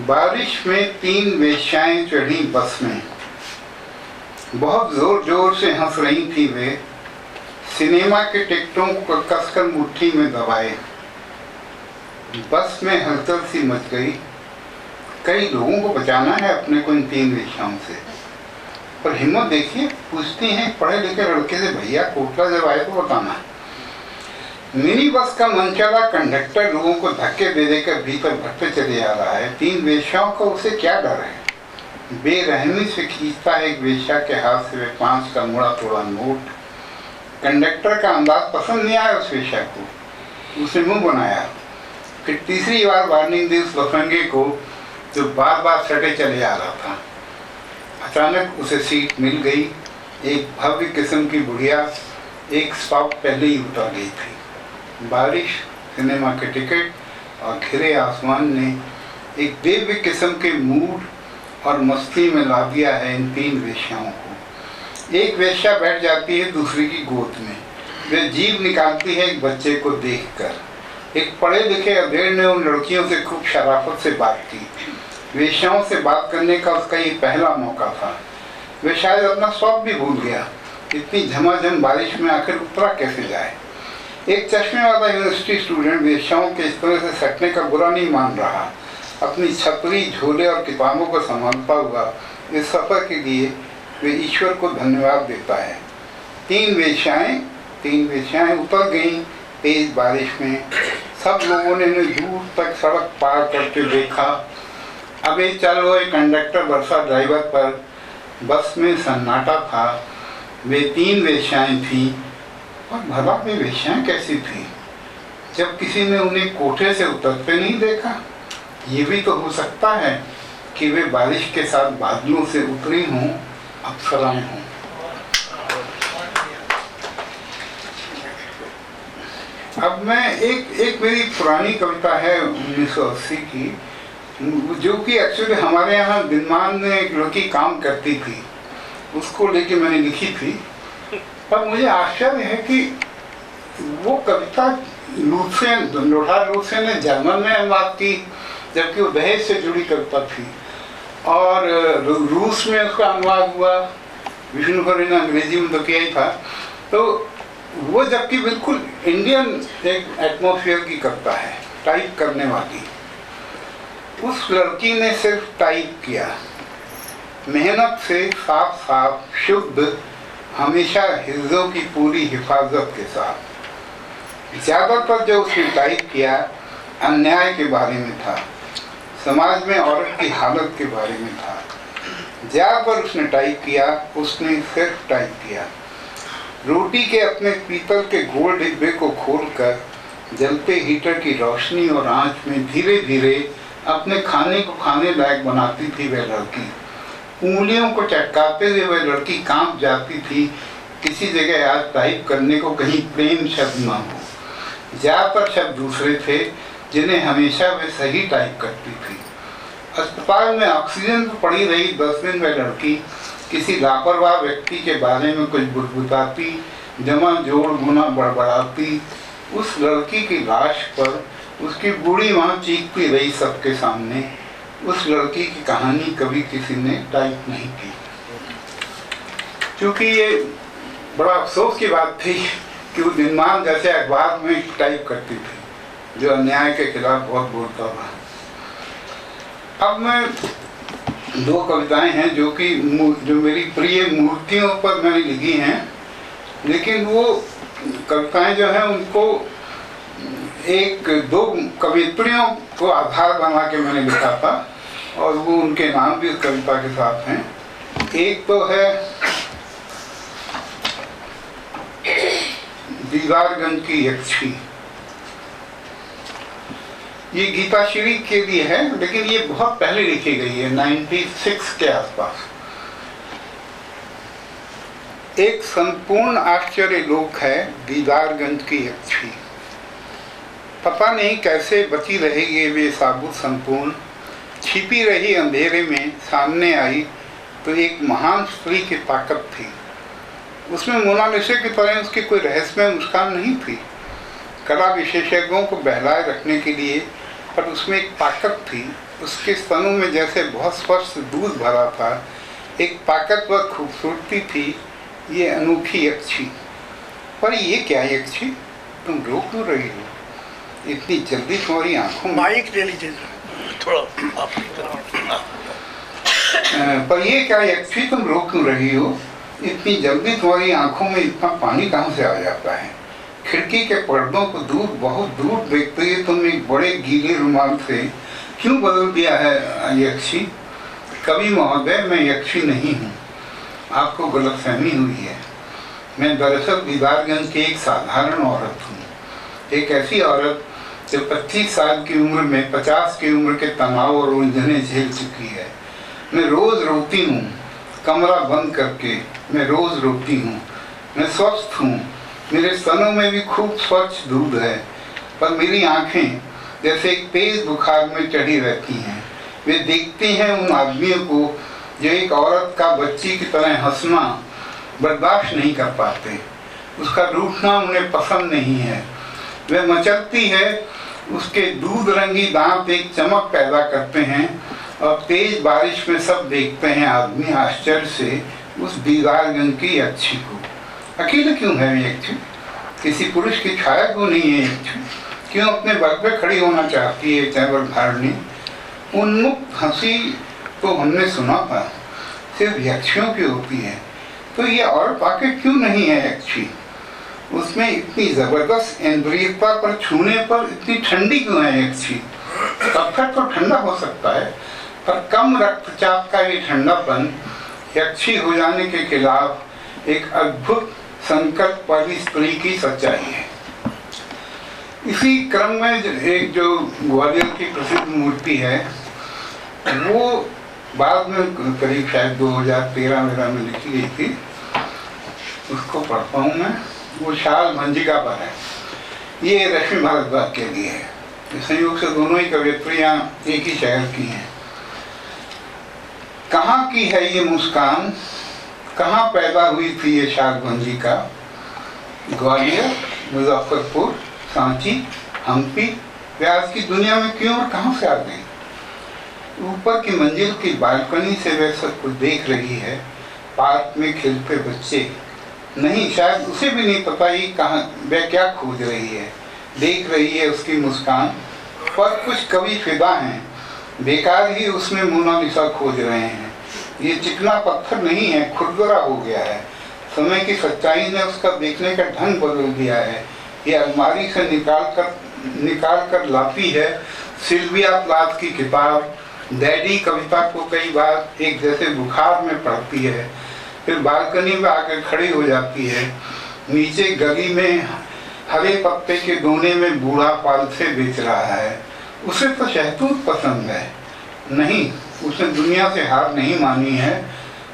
बारिश में 3 वेश्याएं चढ़ी बस में, बहुत जोर जोर से हंस रही थी वे, सिनेमा के टिकटों को कसकर मुट्ठी में दबाए। बस में हलचल सी मच गई, कई लोगों को बचाना है अपने को इन 3 वेश्याओं से। पर हिम्मत देखिए, पूछती हैं पढ़े लिखे लड़के से, भैया कोटला जब आए तो बताना। मिनी बस का मनचला कंडक्टर लोगों को धक्के दे देकर भीतर भटके चले आ रहा है। 3 वेश्याओं को उसे क्या डर है? बेरहमी से खींचता है एक वेश्या के हाथ से वे 5 का मुड़ा तोड़ा नोट। कंडक्टर का अंदाज पसंद नहीं आया उस वेश्या को, उसने मुंह बनाया। फिर तीसरी बार वार्निंग दी उस लफंगे को जो बार बार सटे चले आ रहा था। अचानक उसे सीट मिल गई। एक भव्य किस्म की बुढ़िया एक स्टॉप पहले ही उतर गई थी। बारिश, सिनेमा के टिकट और घिरे आसमान ने एक दिव्य किस्म के मूड और मस्ती में ला दिया है इन 3 वेश्याओं को। एक वेश्या बैठ जाती है दूसरी की गोद में, वे जीभ निकालती है एक बच्चे को देखकर। एक पढ़े लिखे अधेड़ ने उन लड़कियों से खूब शराफत से बात की। वेश्याओं से बात करने का उसका ये पहला मौका था। वे शायद अपना शौक भी भूल गया। इतनी झमाझम बारिश में आखिर उतरा कैसे जाए। एक चश्मे वाला यूनिवर्सिटी स्टूडेंट वेश्याओं के इस तरह से सटने का बुरा नहीं मान रहा। अपनी छतरी, झोले और किताबों को संभालता हुआ इस सफर के लिए वे ईश्वर को धन्यवाद देता है। 3 वेश्याएं उतर गईं तेज बारिश में। सब लोगों ने उन्हें दूर तक सड़क पार करते देखा। अब एक चल रहे कंडक्टर बरसा ड्राइवर पर। बस में सन्नाटा था। वे 3 वेश्याएं थीं। और भला वे वेश्याएं कैसी थीं जब किसी ने उन्हें कोठे से उतरते नहीं देखा। ये भी तो हो सकता है कि वे बारिश के साथ बादलों से उतरी हों, अप्सराएं हों। अब मैं एक मेरी पुरानी कविता है 1980 की, जो कि एक्चुअली हमारे यहाँ दिनमान में एक लड़की काम करती थी, उसको लेके मैंने लिखी थी। पर मुझे आश्चर्य है कि वो कविता लोठार लूसेन ने जर्मन में अनुवाद की, जबकि वो दहेज से जुड़ी कविता थी। और रूस में उसका अनुवाद हुआ, विष्णुपुरी ने अंग्रेजी में तो किया ही था। तो वो जबकि बिल्कुल इंडियन एक एटमॉस्फेयर की कविता है, टाइप करने वाली। उस लड़की ने सिर्फ टाइप किया, मेहनत से साफ साफ शुद्ध, हमेशा हिज्जों की पूरी हिफाजत के साथ। ज़्यादातर जो उसने टाइप किया अन्याय के बारे में था, समाज में औरत की हालत के बारे में था। ज़्यादातर उसने टाइप किया, उसने सिर्फ टाइप किया। रोटी के अपने पीतल के गोल डिब्बे को खोलकर जलते हीटर की रोशनी और आंच में धीरे धीरे अपने खाने को खाने लायक बनाती थी वह लड़की। उंगलियों को चटकाते हुए वह लड़की कांप जाती थी। किसी जगह आज टाइप करने को कहीं प्रेम शब्द न हो। ज़्यादातर शब्द दूसरे थे जिन्हें हमेशा वह सही टाइप करती थी। अस्पताल में ऑक्सीजन पर पड़ी रही 10 दिन वह लड़की किसी लापरवाह व्यक्ति के बारे में कुछ बुदबुदाती, जमा जोड़ गुना बड़बड़ाती। उस लड़की की लाश पर उसकी बूढ़ी माँ चीखती रही सबके सामने। उस लड़की की कहानी कभी किसी ने टाइप नहीं की, क्योंकि ये बड़ा अफसोस की बात थी कि वो दिनमान जैसे अखबार में टाइप करती थी, जो अन्याय के खिलाफ बहुत बोलता था। अब मैं 2 कविताएं हैं जो मेरी प्रिय मूर्तियों पर मैंने लिखी हैं, लेकिन वो कविताएं जो हैं उनको 1-2 कवित्रियों को आधार बना के मैंने लिखा था, और वो उनके नाम भी उस कविता के साथ हैं। एक तो है दीदारगंज की यक्षी। ये गीताश्री के लिए है, लेकिन ये बहुत पहले लिखी गई है, 96 के आसपास। एक संपूर्ण आश्चर्य लोक है दीदारगंज की यक्षी। पता नहीं कैसे बची रहेगी वे साबुत संपूर्ण। छिपी रही अंधेरे में सामने आई तो एक महान स्त्री की ताकत थी। उसमें मोनालिसा की तरह उसकी कोई रहस्यमय मुस्कान नहीं थी, कला विशेषज्ञों को बहलाए रखने के लिए, पर उसमें एक ताकत थी। उसके स्तनों में जैसे बहुत स्पष्ट दूध भरा था। एक ताकतवर खूबसूरती थी ये अनोखी यक्षी। पर ये क्या यक्षी, तुम रो क्यों रही हो? इतनी जल्दी तुम्हारी आंखों में माइक ले लीजिए थोड़ा आप। पर ये क्या यक्षी, तुम रो क्यों रही हो? इतनी जल्दी तुम्हारी आंखों में इतना पानी कहाँ से आ जाता है? खिड़की के पर्दों को दूर, बहुत दूर देखते हुए तुम एक बड़े गीले रुमाल से क्यों बदल दिया है यक्षी? कवि महोदय, मैं यक्षी नहीं हूँ, आपको गलतफहमी हुई है। मैं दरअसल दीदारगंज की एक साधारण औरत हूँ। एक ऐसी औरत जो 25 साल की उम्र में 50 की उम्र के तनाव और उलझने झेल चुकी है। मैं रोज़ रोती हूँ, कमरा बंद करके मैं रोज़ रोती हूँ। मैं स्वस्थ हूँ, मेरे स्तनों में भी खूब स्वच्छ दूध है, पर मेरी आँखें जैसे एक तेज बुखार में चढ़ी रहती हैं। वे देखती हैं उन आदमियों को जो एक औरत का बच्ची की तरह हंसना बर्दाश्त नहीं कर पाते, उसका रूठना उन्हें पसंद नहीं है। वह मचलती है, उसके दूध रंगी दांत एक चमक पैदा करते हैं और तेज बारिश में सब देखते हैं आदमी आश्चर्य से उस दीदारगंज की यक्षी को। अकेले क्यों है ये यक्षी? किसी पुरुष की छाया को नहीं है यक्षी? क्यों अपने बल पे खड़ी होना चाहती है चैवल धारणी? उन्मुक्त हंसी तो हमने सुना था सिर्फ यक्षियों की होती है, तो ये और पाके क्यों नहीं है यक्षी? उसमें इतनी जबरदस्त इंद्रियता पर छूने पर इतनी ठंडी क्यों है यक्षी? पत्थर तो ठंडा हो सकता है, पर कम रक्तचाप का ये ठंडापन यक्षी हो जाने के खिलाफ एक अद्भुत संकल्प वाली स्त्री की सच्चाई है। इसी क्रम में एक जो ग्वालियर की प्रसिद्ध मूर्ति है, वो बाद में करीब शायद 2013 में लिखी गई थी, उसको पढ़ता हूँ मैं। वो शाल भंजिका पर है। ये रश्मि भारद्वाज के लिए है। संयोग से दोनों ही कवियत्रियाँ एक ही शहर की हैं। कहाँ की है ये मुस्कान, कहाँ पैदा हुई थी ये शाल भंजिका? ग्वालियर, मुजफ्फरपुर, सांची, हम्पी, प्याज की दुनिया में क्यों और कहाँ से आ गई? ऊपर की मंजिल की बालकनी से वह सब कुछ देख रही है। पार्क में खेलते बच्चे, नहीं शायद उसे भी नहीं पता ही कहाँ वह क्या खोज रही है। देख रही है उसकी मुस्कान, पर कुछ कवि फिदा हैं, बेकार ही उसमें मोनालिसा खोज रहे हैं। ये चिकना पत्थर नहीं है, खुरदरा हो गया है। समय की सच्चाई ने उसका देखने का ढंग बदल दिया है। ये अलमारी से निकाल कर लाती है सिल्विया प्लाथ की किताब, डैडी कविता को कई बार एक जैसे बुखार में पढ़ती है, फिर बालकनी में आकर खड़ी हो जाती है। नीचे गली में हरे पत्ते के दोने में बूढ़ा पालसे बेच रहा है। उसे तो शहतूत पसंद है। नहीं, उसने दुनिया से हार नहीं मानी है।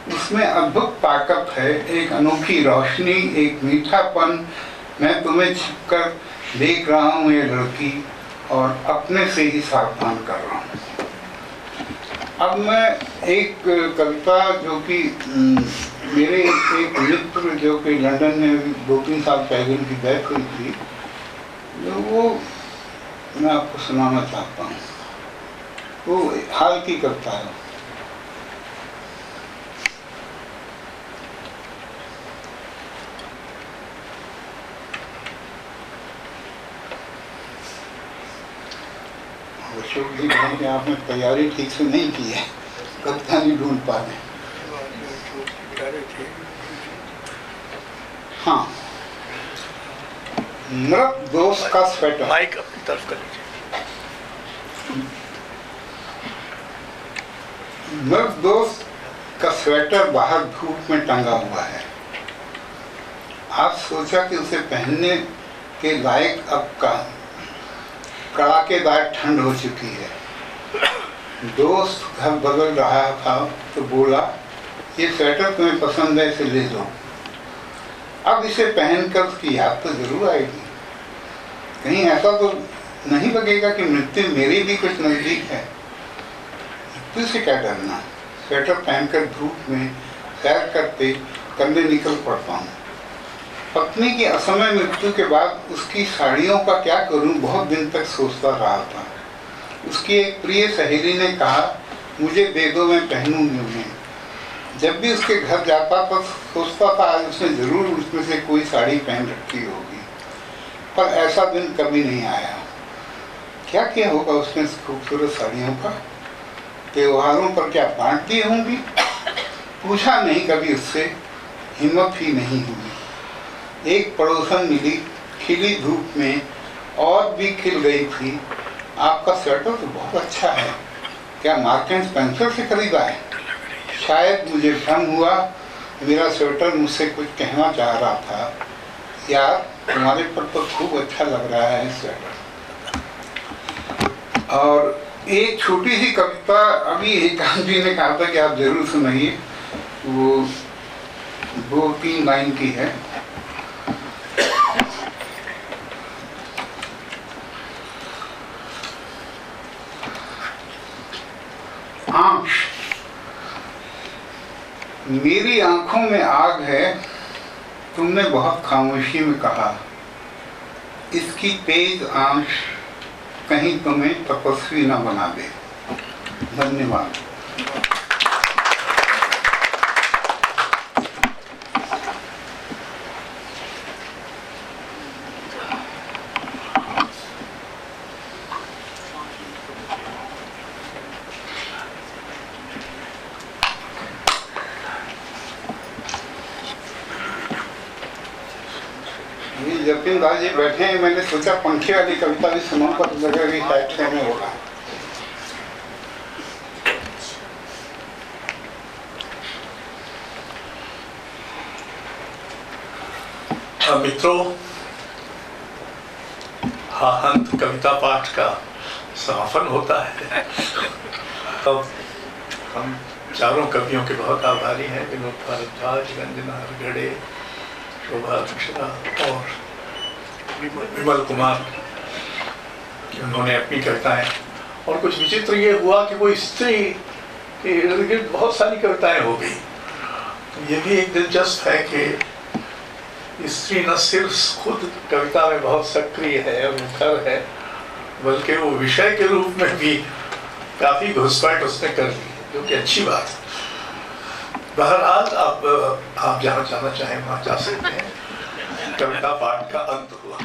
उसमें अद्भुत ताकत है, एक अनोखी रोशनी, एक मीठापन। मैं तुम्हें छिपकर देख रहा हूँ ये लड़की, और अपने से ही सावधान कर रहा हूँ। अब मैं एक कविता जो कि मेरे एक मित्र जो कि लंदन में 2-3 साल पहले उनकी डेथ हुई थी, वो मैं आपको सुनाना चाहता हूँ। वो हाल की कविता है। अशोक जी कि आपने तैयारी ठीक से नहीं की है, कविता नहीं ढूंढ पा रहे। हाँ, मृत दोस्त का स्वेटर। माइक अपनी तरफ कर लीजिए। मृत दोस्त का स्वेटर बाहर धूप में टंगा हुआ है। आज सोचा कि उसे पहनने के लायक अब का कड़ाकेदार ठंड हो चुकी है। दोस्त घर बदल रहा था तो बोला, ये स्वेटर तुम्हें पसंद है, इसे ले लो। अब इसे पहनकर उसकी याद तो जरूर आएगी। कहीं ऐसा तो नहीं लगेगा कि मृत्यु मेरी भी कुछ नजदीक है। मृत्यु से क्या डरना? स्वेटर पहनकर धूप में सैर करने निकल पड़ता हूँ। पत्नी की असमय मृत्यु के बाद उसकी साड़ियों का क्या करूं, बहुत दिन तक सोचता रहा था। उसकी एक प्रिय सहेली ने कहा, मुझे दे दो, मैं पहनूंगी उन्हें। जब भी उसके घर जाता तो सोचता था आज उसने जरूर उसमें से कोई साड़ी पहन रखी होगी, पर ऐसा दिन कभी नहीं आया। क्या किया होगा उसने खूबसूरत साड़ियों का? त्योहारों पर क्या बांट दी होंगी? पूछा नहीं कभी उससे, हिम्मत ही नहीं हुई। एक पड़ोसन मिली खिली धूप में, और भी खिल गई थी। आपका स्वेटर तो बहुत अच्छा है, क्या मार्क एंड स्पेंसर से खरीदा है? शायद मुझे भ्रम हुआ, मेरा स्वेटर मुझसे कुछ कहना चाह रहा था। यार, तुम्हारे पर तो खूब अच्छा लग रहा है स्वेटर। और एक छोटी सी कविता अभी एक जी ने कहा था कि आप जरूर सुनाइए, वो 2-3 लाइन की है। आंख, मेरी आंखों में आग है, तुमने बहुत खामोशी में कहा, इसकी तेज आंच कहीं तुम्हें तपस्वी न बना दे। धन्यवाद। जतिन दास जी बैठे हैं, मैंने सोचा पंखे वाली कविता भी सुनाऊं, पर लगा कि साहित्य में होगा। मित्रों, अंत कविता पाठ का समापन होता है। अब हम चारों कवियों के बहुत आभारी हैं, विनोद भारद्वाज, रंजना हरगड़े, शोभा मिश्रा और विमल कुमार, कि उन्होंने अपनी कविताएं, और कुछ विचित्र ये हुआ कि वो स्त्री के इर्द गिर्द बहुत सारी कविताएं हो गई। तो ये भी एक दिलचस्प है कि स्त्री न सिर्फ खुद कविता में बहुत सक्रिय है और मुखर है, बल्कि वो विषय के रूप में भी काफी घुसपैठ उसने कर ली, जो कि अच्छी बात है। बहरहाल आप जहाँ जाना चाहें वहाँ जा सकते हैं। कविता पाठ का अंत हुआ।